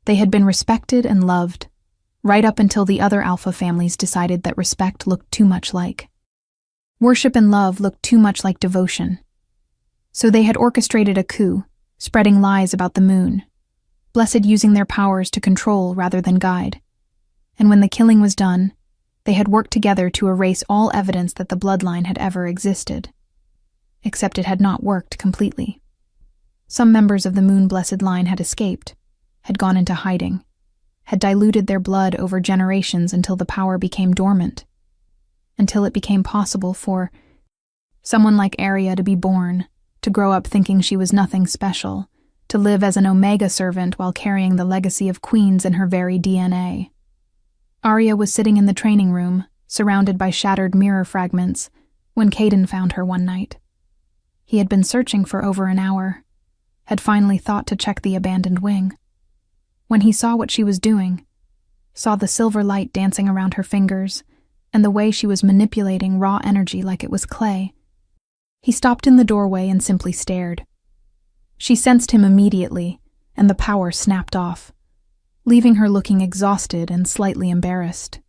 They had been respected and loved, right up until the other alpha families decided that respect looked too much like worship and love looked too much like devotion. So they had orchestrated a coup, spreading lies about the moon, Blessed using their powers to control rather than guide. And when the killing was done, they had worked together to erase all evidence that the bloodline had ever existed. Except it had not worked completely. Some members of the Moon-Blessed line had escaped, had gone into hiding, had diluted their blood over generations until the power became dormant, until it became possible for someone like Arya to be born, to grow up thinking she was nothing special, to live as an Omega servant while carrying the legacy of queens in her very DNA. Arya was sitting in the training room, surrounded by shattered mirror fragments, when Caden found her one night. He had been searching for over an hour, had finally thought to check the abandoned wing. When he saw what she was doing, saw the silver light dancing around her fingers, and the way she was manipulating raw energy like it was clay, he stopped in the doorway and simply stared. She sensed him immediately, and the power snapped off, leaving her looking exhausted and slightly embarrassed.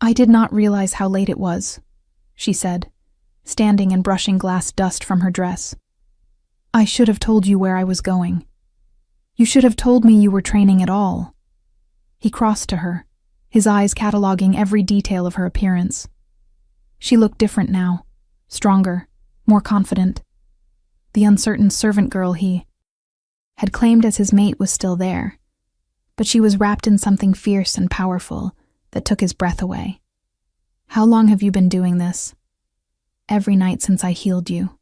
"I did not realize how late it was," she said, standing and brushing glass dust from her dress. "I should have told you where I was going. You should have told me you were training at all." He crossed to her, his eyes cataloging every detail of her appearance. She looked different now, stronger, more confident. The uncertain servant girl he had claimed as his mate was still there, but she was wrapped in something fierce and powerful that took his breath away. "How long have you been doing this?" "Every night since I healed you."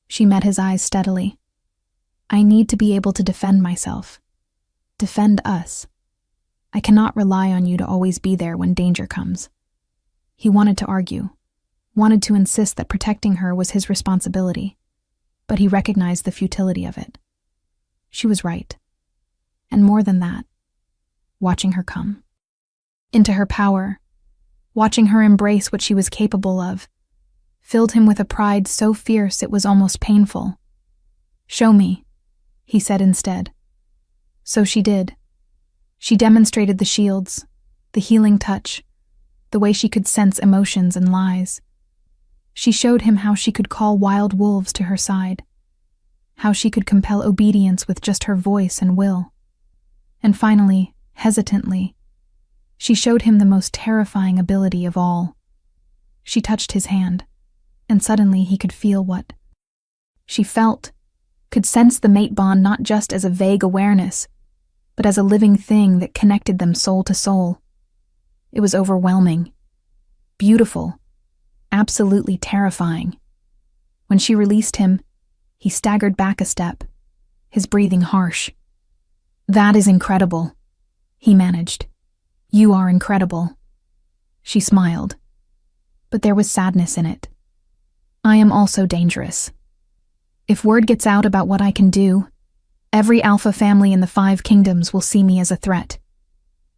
She met his eyes steadily. "I need to be able to defend myself. Defend us. I cannot rely on you to always be there when danger comes." He wanted to argue, wanted to insist that protecting her was his responsibility, but he recognized the futility of it. She was right. And more than that, watching her come into her power, watching her embrace what she was capable of, filled him with a pride so fierce it was almost painful. "Show me," he said instead. So she did. She demonstrated the shields, the healing touch, the way she could sense emotions and lies. She showed him how she could call wild wolves to her side, how she could compel obedience with just her voice and will. And finally, hesitantly, she showed him the most terrifying ability of all. She touched his hand, and suddenly he could feel what she felt, could sense the mate bond not just as a vague awareness, but as a living thing that connected them soul to soul. It was overwhelming, beautiful, absolutely terrifying. When she released him, he staggered back a step, his breathing harsh. "That is incredible," he managed. "You are incredible." She smiled, but there was sadness in it. "I am also dangerous. If word gets out about what I can do, every alpha family in the 5 kingdoms will see me as a threat.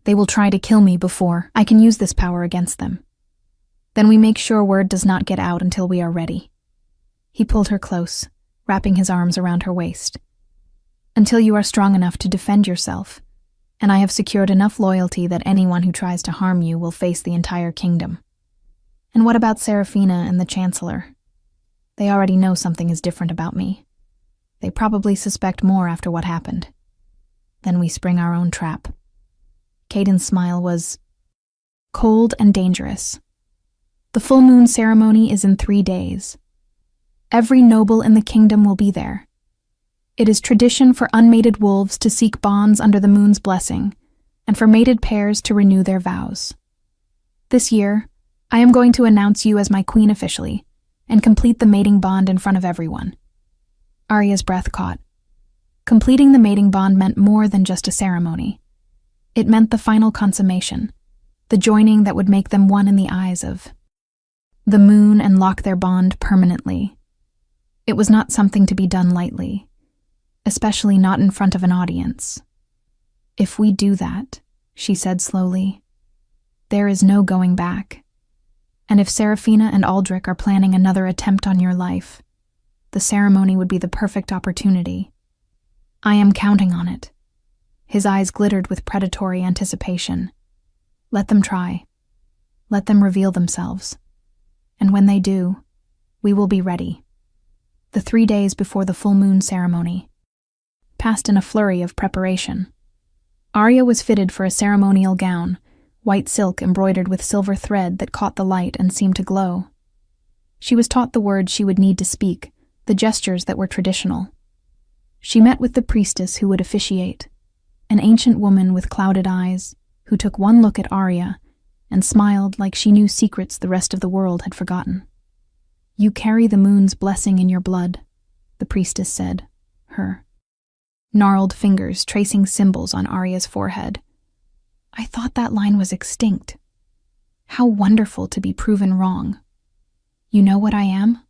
They will try to kill me before I can use this power against them. Then we make sure word does not get out until we are ready." He pulled her close, wrapping his arms around her waist. "Until you are strong enough to defend yourself, and I have secured enough loyalty that anyone who tries to harm you will face the entire kingdom. And what about Seraphina and the Chancellor? They already know something is different about me. They probably suspect more after what happened. Then we spring our own trap. Caden's smile was cold and dangerous. The full moon ceremony is in 3 days. Every noble in the kingdom will be there. It is tradition for unmated wolves to seek bonds under the moon's blessing, and for mated pairs to renew their vows. This year, I am going to announce you as my queen officially, and complete the mating bond in front of everyone. Arya's breath caught. Completing the mating bond meant more than just a ceremony. It meant the final consummation, the joining that would make them one in the eyes of the moon and lock their bond permanently. It was not something to be done lightly, especially not in front of an audience. If we do that, she said slowly, there is no going back. And if Serafina and Aldrich are planning another attempt on your life, the ceremony would be the perfect opportunity. I am counting on it. His eyes glittered with predatory anticipation. Let them try. Let them reveal themselves. And when they do, we will be ready. The 3 days before the full moon ceremony passed in a flurry of preparation. Arya was fitted for a ceremonial gown, white silk embroidered with silver thread that caught the light and seemed to glow. She was taught the words she would need to speak, the gestures that were traditional. She met with the priestess who would officiate, an ancient woman with clouded eyes, who took one look at Arya and smiled like she knew secrets the rest of the world had forgotten. You carry the moon's blessing in your blood, the priestess said, her gnarled fingers tracing symbols on Arya's forehead. I thought that line was extinct. How wonderful to be proven wrong. You know what I am?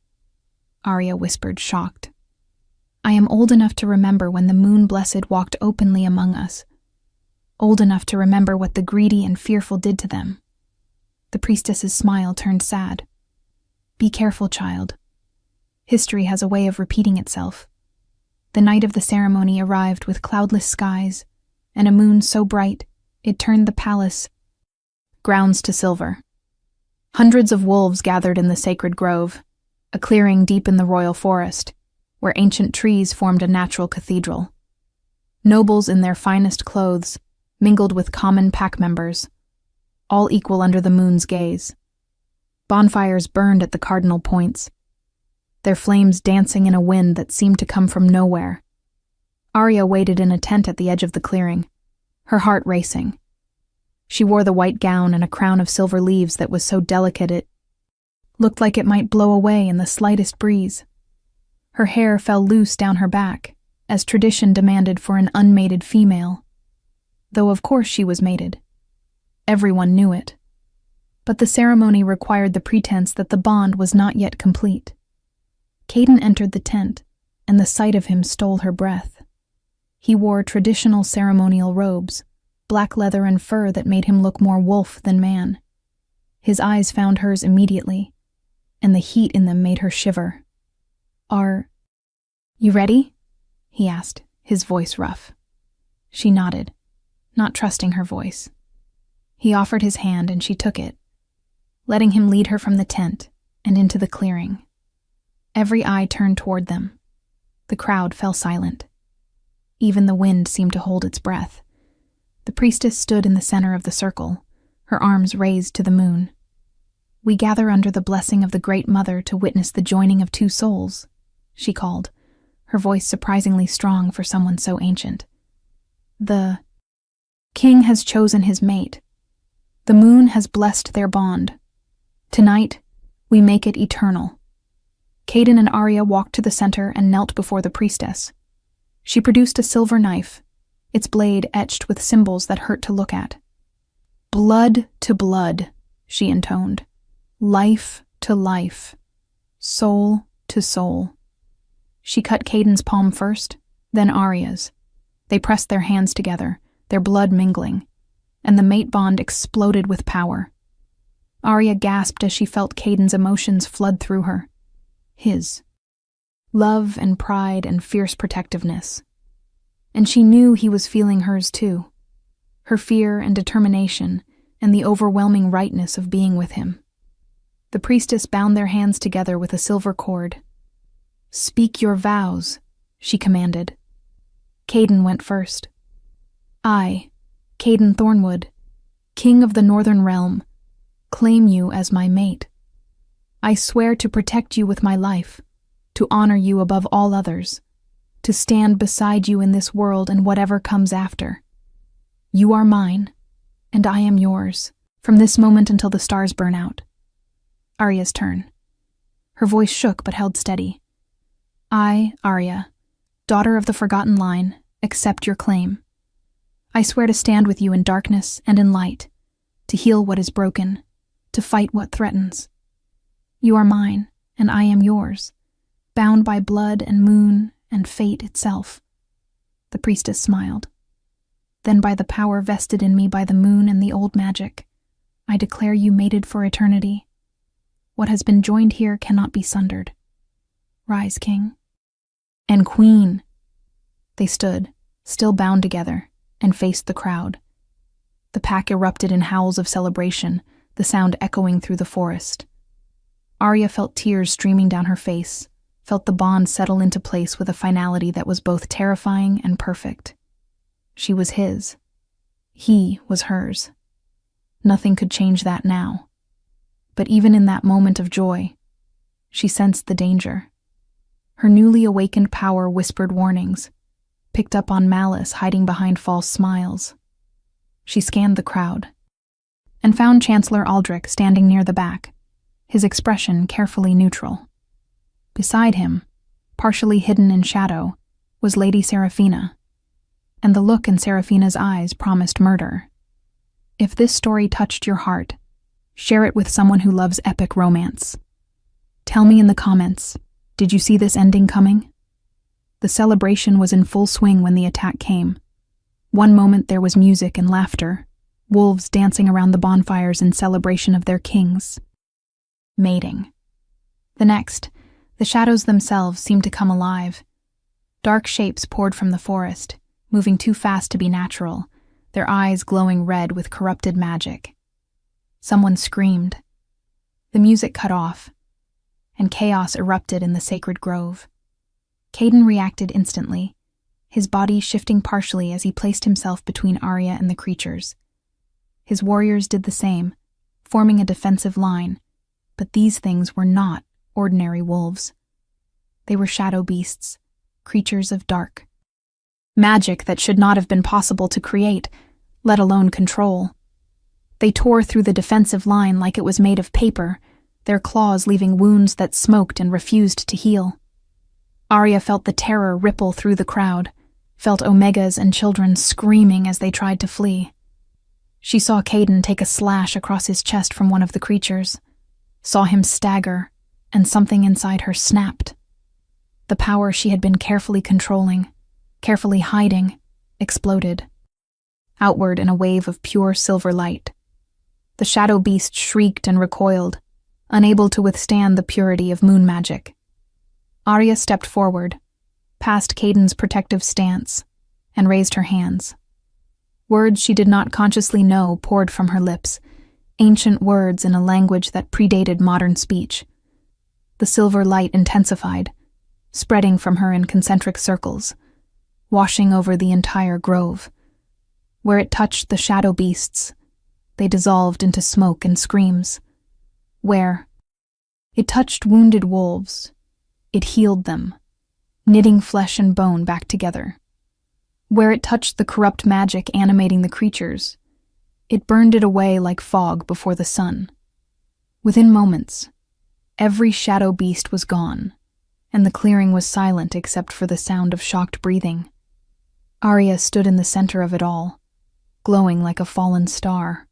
Arya whispered, shocked. I am old enough to remember when the moon blessed walked openly among us. Old enough to remember what the greedy and fearful did to them. The priestess's smile turned sad. Be careful, child. History has a way of repeating itself. The night of the ceremony arrived with cloudless skies and a moon so bright it turned the palace grounds to silver. Hundreds of wolves gathered in the sacred grove, a clearing deep in the royal forest, where ancient trees formed a natural cathedral. Nobles in their finest clothes mingled with common pack members, all equal under the moon's gaze. Bonfires burned at the cardinal points, their flames dancing in a wind that seemed to come from nowhere. Arya waited in a tent at the edge of the clearing, her heart racing. She wore the white gown and a crown of silver leaves that was so delicate it looked like it might blow away in the slightest breeze. Her hair fell loose down her back, as tradition demanded for an unmated female, though of course she was mated. Everyone knew it. But the ceremony required the pretense that the bond was not yet complete. Caden entered the tent, and the sight of him stole her breath. He wore traditional ceremonial robes, black leather and fur that made him look more wolf than man. His eyes found hers immediately, and the heat in them made her shiver. Are you ready? He asked, his voice rough. She nodded, not trusting her voice. He offered his hand and she took it, letting him lead her from the tent and into the clearing. Every eye turned toward them. The crowd fell silent. Even the wind seemed to hold its breath. The priestess stood in the center of the circle, her arms raised to the moon. We gather under the blessing of the Great Mother to witness the joining of 2 souls, she called, her voice surprisingly strong for someone so ancient. The king has chosen his mate. The moon has blessed their bond. Tonight, we make it eternal. Caden and Arya walked to the center and knelt before the priestess. She produced a silver knife, its blade etched with symbols that hurt to look at. Blood to blood, she intoned. Life to life. Soul to soul. She cut Caden's palm first, then Arya's. They pressed their hands together, their blood mingling, and the mate bond exploded with power. Arya gasped as she felt Caden's emotions flood through her. His love and pride and fierce protectiveness. And she knew he was feeling hers too, her fear and determination and the overwhelming rightness of being with him. The priestess bound their hands together with a silver cord. Speak your vows, she commanded. Caden went first. I, Caden Thornwood, King of the Northern Realm, claim you as my mate. I swear to protect you with my life, to honor you above all others, to stand beside you in this world and whatever comes after. You are mine, and I am yours, from this moment until the stars burn out. Arya's turn. Her voice shook but held steady. I, Arya, daughter of the Forgotten Line, accept your claim. I swear to stand with you in darkness and in light, to heal what is broken, to fight what threatens. You are mine, and I am yours, bound by blood and moon and fate itself. The priestess smiled. Then by the power vested in me by the moon and the old magic, I declare you mated for eternity. What has been joined here cannot be sundered. Rise, king. And queen. They stood, still bound together, and faced the crowd. The pack erupted in howls of celebration, the sound echoing through the forest. Arya felt tears streaming down her face, felt the bond settle into place with a finality that was both terrifying and perfect. She was his. He was hers. Nothing could change that now. But even in that moment of joy, she sensed the danger. Her newly awakened power whispered warnings, picked up on malice hiding behind false smiles. She scanned the crowd, and found Chancellor Aldrich standing near the back, his expression carefully neutral. Beside him, partially hidden in shadow, was Lady Seraphina, and the look in Seraphina's eyes promised murder. If this story touched your heart, share it with someone who loves epic romance. Tell me in the comments, did you see this ending coming? The celebration was in full swing when the attack came. One moment there was music and laughter, wolves dancing around the bonfires in celebration of their kings. Mating. The next, the shadows themselves seemed to come alive. Dark shapes poured from the forest, moving too fast to be natural, their eyes glowing red with corrupted magic. Someone screamed. The music cut off, and chaos erupted in the sacred grove. Caden reacted instantly, his body shifting partially as he placed himself between Arya and the creatures. His warriors did the same, forming a defensive line, but these things were not ordinary wolves. They were shadow beasts, creatures of dark. Magic that should not have been possible to create, let alone control. They tore through the defensive line like it was made of paper, their claws leaving wounds that smoked and refused to heal. Arya felt the terror ripple through the crowd, felt Omegas and children screaming as they tried to flee. She saw Caden take a slash across his chest from one of the creatures, saw him stagger, and something inside her snapped. The power she had been carefully controlling, carefully hiding, exploded. Outward in a wave of pure silver light. The shadow beast shrieked and recoiled, unable to withstand the purity of moon magic. Arya stepped forward, past Caden's protective stance, and raised her hands. Words she did not consciously know poured from her lips, ancient words in a language that predated modern speech. The silver light intensified, spreading from her in concentric circles, washing over the entire grove. Where it touched the shadow beasts, they dissolved into smoke and screams. Where it touched wounded wolves, it healed them, knitting flesh and bone back together. Where it touched the corrupt magic animating the creatures, it burned it away like fog before the sun. Within moments, every shadow beast was gone, and the clearing was silent except for the sound of shocked breathing. Arya stood in the center of it all, glowing like a fallen star,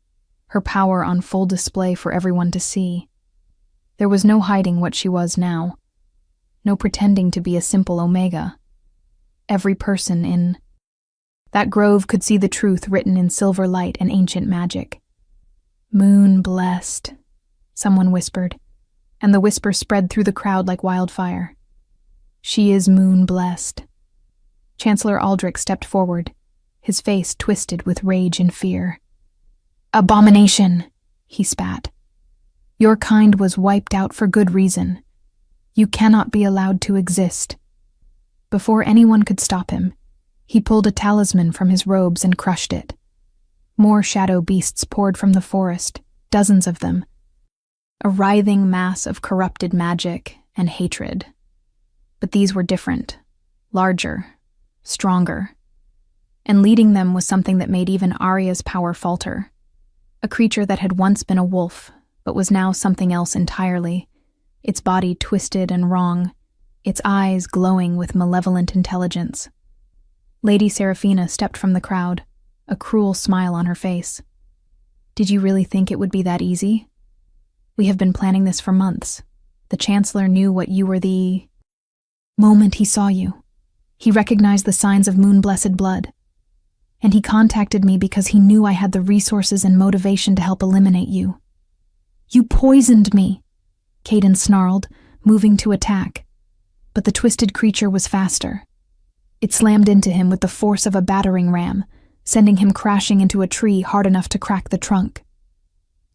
her power on full display for everyone to see. There was no hiding what she was now, no pretending to be a simple Omega. Every person in that grove could see the truth written in silver light and ancient magic. "Moon blessed," someone whispered, and the whisper spread through the crowd like wildfire. "She is moon blessed." Chancellor Aldrich stepped forward, his face twisted with rage and fear. "Abomination," he spat. "Your kind was wiped out for good reason. You cannot be allowed to exist." Before anyone could stop him, he pulled a talisman from his robes and crushed it. More shadow beasts poured from the forest, dozens of them, a writhing mass of corrupted magic and hatred. But these were different, larger, stronger, and leading them was something that made even Arya's power falter. A creature that had once been a wolf, but was now something else entirely, its body twisted and wrong, its eyes glowing with malevolent intelligence. Lady Seraphina stepped from the crowd, a cruel smile on her face. "Did you really think it would be that easy? We have been planning this for months. The Chancellor knew what you were the moment he saw you. He recognized the signs of moon-blessed blood. And he contacted me because he knew I had the resources and motivation to help eliminate you." "You poisoned me," Caden snarled, moving to attack. But the twisted creature was faster. It slammed into him with the force of a battering ram, sending him crashing into a tree hard enough to crack the trunk.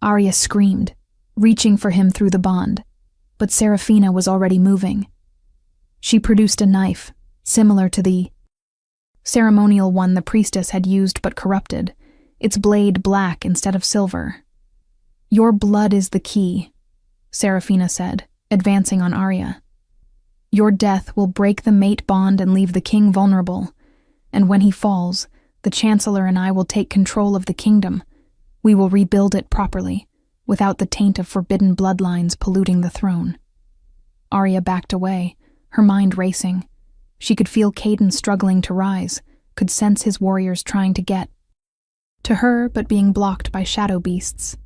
Arya screamed, reaching for him through the bond, but Seraphina was already moving. She produced a knife, similar to the ceremonial one the priestess had used but corrupted, its blade black instead of silver. "Your blood is the key," Seraphina said, advancing on Arya. "Your death will break the mate bond and leave the king vulnerable, and when he falls, the Chancellor and I will take control of the kingdom. We will rebuild it properly, without the taint of forbidden bloodlines polluting the throne." Arya backed away, her mind racing. She could feel Caden struggling to rise, could sense his warriors trying to get to her but being blocked by shadow beasts.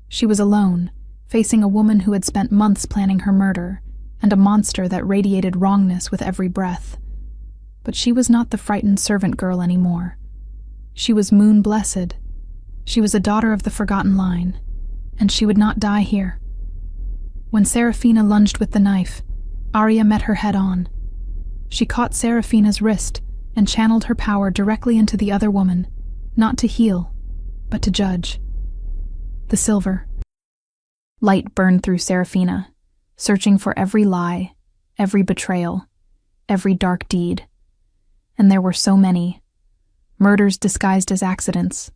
She was alone, facing a woman who had spent months planning her murder, and a monster that radiated wrongness with every breath. But she was not the frightened servant girl anymore. She was moon-blessed. She was a daughter of the forgotten line, and she would not die here. When Seraphina lunged with the knife, Arya met her head-on. She caught Seraphina's wrist and channeled her power directly into the other woman, not to heal, but to judge. The silver light burned through Seraphina, searching for every lie, every betrayal, every dark deed. And there were so many. Murders disguised as accidents.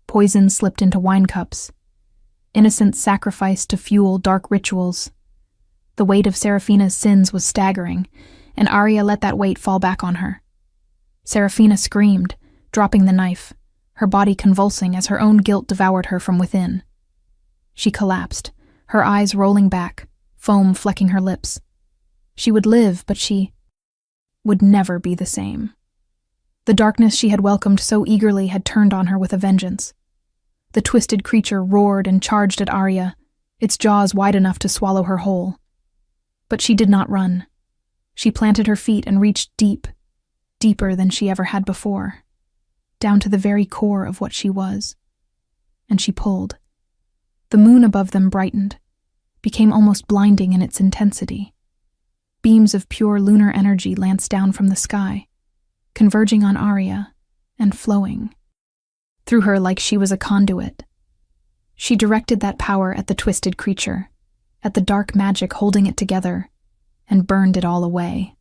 Poison slipped into wine cups. Innocents sacrificed to fuel dark rituals. The weight of Seraphina's sins was staggering, and Arya let that weight fall back on her. Seraphina screamed, dropping the knife, her body convulsing as her own guilt devoured her from within. She collapsed, her eyes rolling back, foam flecking her lips. She would live, but she would never be the same. The darkness she had welcomed so eagerly had turned on her with a vengeance. The twisted creature roared and charged at Arya, its jaws wide enough to swallow her whole. But she did not run. She planted her feet and reached deep, deeper than she ever had before, down to the very core of what she was. And she pulled. The moon above them brightened, became almost blinding in its intensity. Beams of pure lunar energy lanced down from the sky, converging on Arya and flowing through her like she was a conduit. She directed that power at the twisted creature, at the dark magic holding it together, and burned it all away.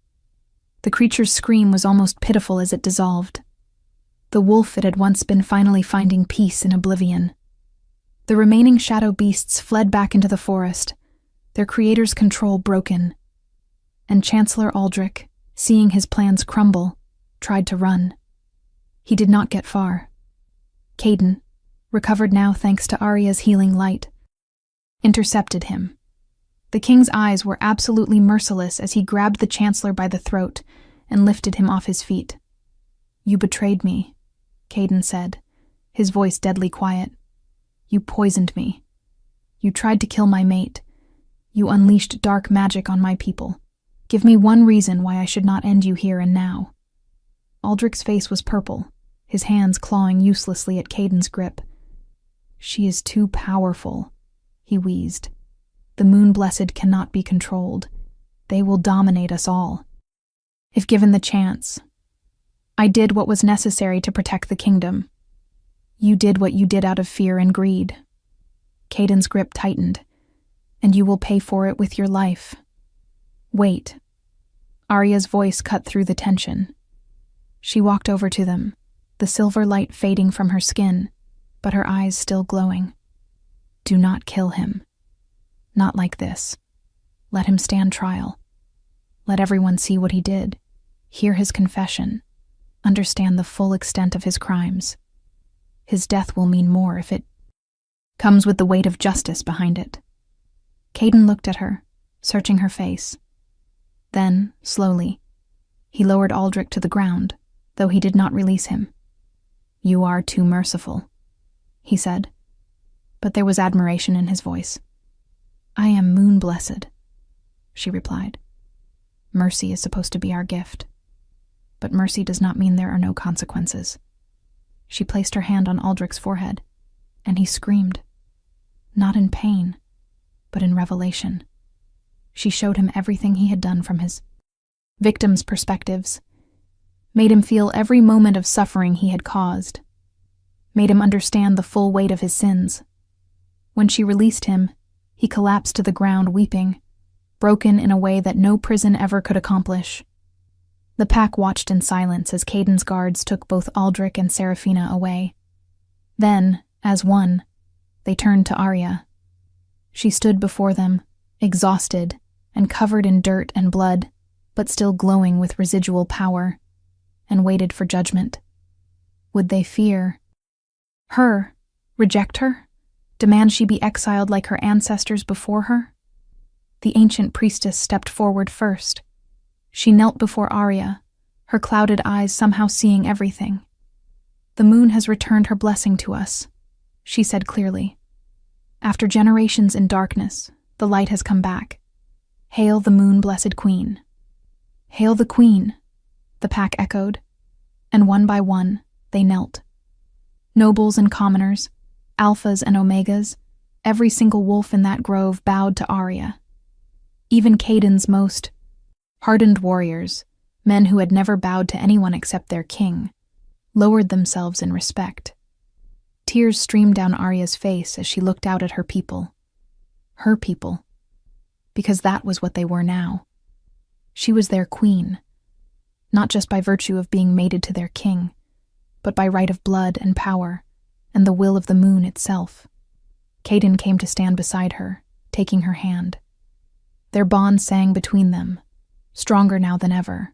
The creature's scream was almost pitiful as it dissolved. The wolf it had once been finally finding peace in oblivion. The remaining shadow beasts fled back into the forest, their creator's control broken. And Chancellor Aldrich, seeing his plans crumble, tried to run. He did not get far. Caden, recovered now thanks to Arya's healing light, intercepted him. The king's eyes were absolutely merciless as he grabbed the Chancellor by the throat and lifted him off his feet. "You betrayed me," Caden said, his voice deadly quiet. "You poisoned me. You tried to kill my mate. You unleashed dark magic on my people. Give me one reason why I should not end you here and now." Aldrich's face was purple, his hands clawing uselessly at Caden's grip. "She is too powerful," he wheezed. "The Moon-Blessed cannot be controlled. They will dominate us all. If given the chance. I did what was necessary to protect the kingdom. You did what you did out of fear and greed." Caden's grip tightened. "And you will pay for it with your life. Wait." Arya's voice cut through the tension. She walked over to them, the silver light fading from her skin, but her eyes still glowing. Do not kill him. Not like this. Let him stand trial. Let everyone see what he did, hear his confession, understand the full extent of his crimes. His death will mean more if it comes with the weight of justice behind it. Caden looked at her, searching her face. Then, slowly, he lowered Aldrich to the ground, though he did not release him. You are too merciful, he said, but there was admiration in his voice. I am moon-blessed, she replied. Mercy is supposed to be our gift, but mercy does not mean there are no consequences. She placed her hand on Aldrich's forehead, and he screamed, not in pain, but in revelation. She showed him everything he had done from his victims' perspectives, made him feel every moment of suffering he had caused, made him understand the full weight of his sins. When she released him, he collapsed to the ground weeping, broken in a way that no prison ever could accomplish. The pack watched in silence as Caden's guards took both Aldrich and Seraphina away. Then, as one, they turned to Arya. She stood before them, exhausted and covered in dirt and blood, but still glowing with residual power, and waited for judgment. Would they fear her, reject her, demand she be exiled like her ancestors before her? The ancient priestess stepped forward first. She knelt before Arya, her clouded eyes somehow seeing everything. The moon has returned her blessing to us, she said clearly. After generations in darkness, the light has come back. Hail the moon-blessed queen. Hail the queen, the pack echoed, and one by one they knelt. Nobles and commoners, alphas and omegas, every single wolf in that grove bowed to Arya. Even Caden's most hardened warriors, men who had never bowed to anyone except their king, lowered themselves in respect. Tears streamed down Arya's face as she looked out at her people. Her people. Because that was what they were now. She was their queen, not just by virtue of being mated to their king, but by right of blood and power, and the will of the moon itself. Caden came to stand beside her, taking her hand. Their bond sang between them, stronger now than ever,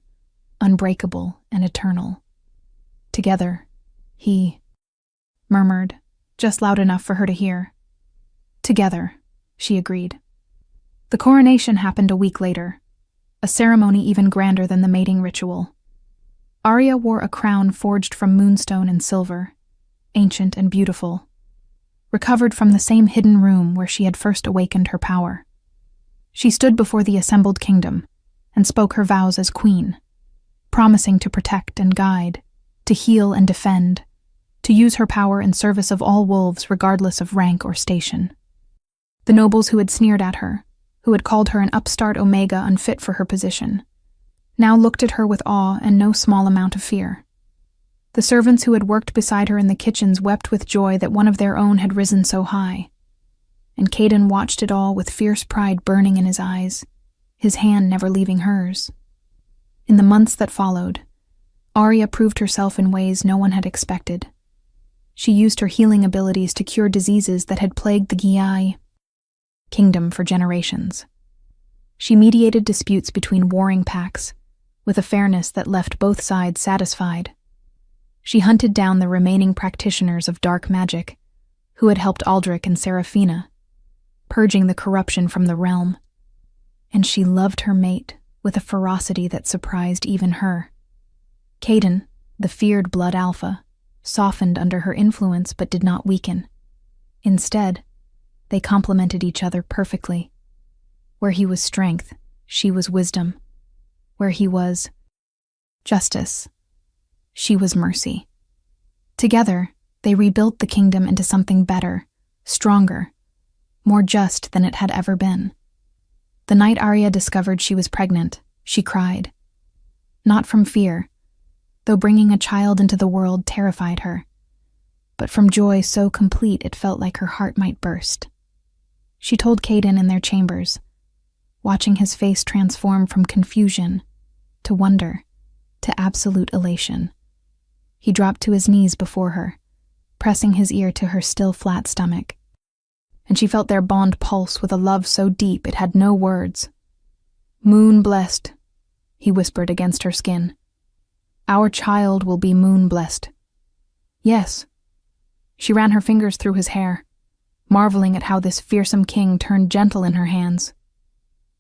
unbreakable and eternal. Together, he murmured, just loud enough for her to hear. Together, she agreed. The coronation happened a week later, a ceremony even grander than the mating ritual. Arya wore a crown forged from moonstone and silver, ancient and beautiful, recovered from the same hidden room where she had first awakened her power. She stood before the assembled kingdom and spoke her vows as queen, promising to protect and guide, to heal and defend, to use her power in service of all wolves regardless of rank or station. The nobles who had sneered at her, who had called her an upstart omega unfit for her position, now looked at her with awe and no small amount of fear. The servants who had worked beside her in the kitchens wept with joy that one of their own had risen so high. And Caden watched it all with fierce pride burning in his eyes, his hand never leaving hers. In the months that followed, Arya proved herself in ways no one had expected. She used her healing abilities to cure diseases that had plagued the Giai kingdom for generations. She mediated disputes between warring packs, with a fairness that left both sides satisfied. She hunted down the remaining practitioners of dark magic, who had helped Aldrich and Seraphina, purging the corruption from the realm. And she loved her mate with a ferocity that surprised even her. Caden, the feared blood alpha, softened under her influence but did not weaken. Instead, they complemented each other perfectly. Where he was strength, she was wisdom. Where he was justice, she was mercy. Together, they rebuilt the kingdom into something better, stronger, more just than it had ever been. The night Arya discovered she was pregnant, she cried. Not from fear, though bringing a child into the world terrified her, but from joy so complete it felt like her heart might burst. She told Caden in their chambers, watching his face transform from confusion to wonder, to absolute elation. He dropped to his knees before her, pressing his ear to her still flat stomach. And she felt their bond pulse with a love so deep it had no words. "Moon-blessed," he whispered against her skin. "Our child will be moon-blessed." "Yes." She ran her fingers through his hair, marveling at how this fearsome king turned gentle in her hands.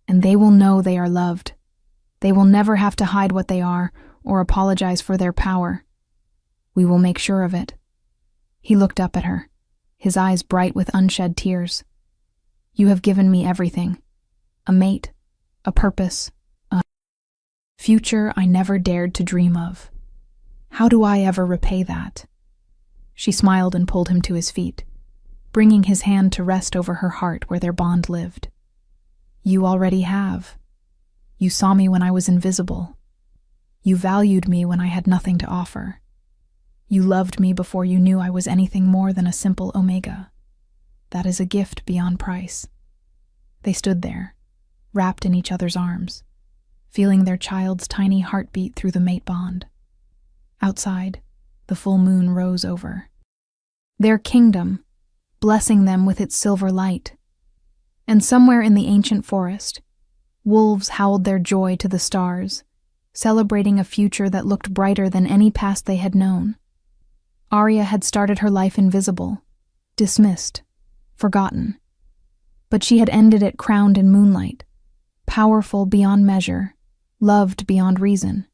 "And they will know they are loved. They will never have to hide what they are or apologize for their power. We will make sure of it." He looked up at her, his eyes bright with unshed tears. "You have given me everything. A mate, a purpose, a future I never dared to dream of. How do I ever repay that?" She smiled and pulled him to his feet, bringing his hand to rest over her heart where their bond lived. "You already have. You saw me when I was invisible. You valued me when I had nothing to offer. You loved me before you knew I was anything more than a simple omega. That is a gift beyond price." They stood there, wrapped in each other's arms, feeling their child's tiny heartbeat through the mate bond. Outside, the full moon rose over their kingdom, blessing them with its silver light. And somewhere in the ancient forest, wolves howled their joy to the stars, celebrating a future that looked brighter than any past they had known. Arya had started her life invisible, dismissed, forgotten. But she had ended it crowned in moonlight, powerful beyond measure, loved beyond reason.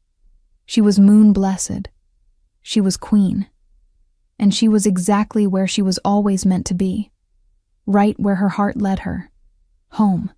She was moon-blessed. She was queen. And she was exactly where she was always meant to be, right where her heart led her, home.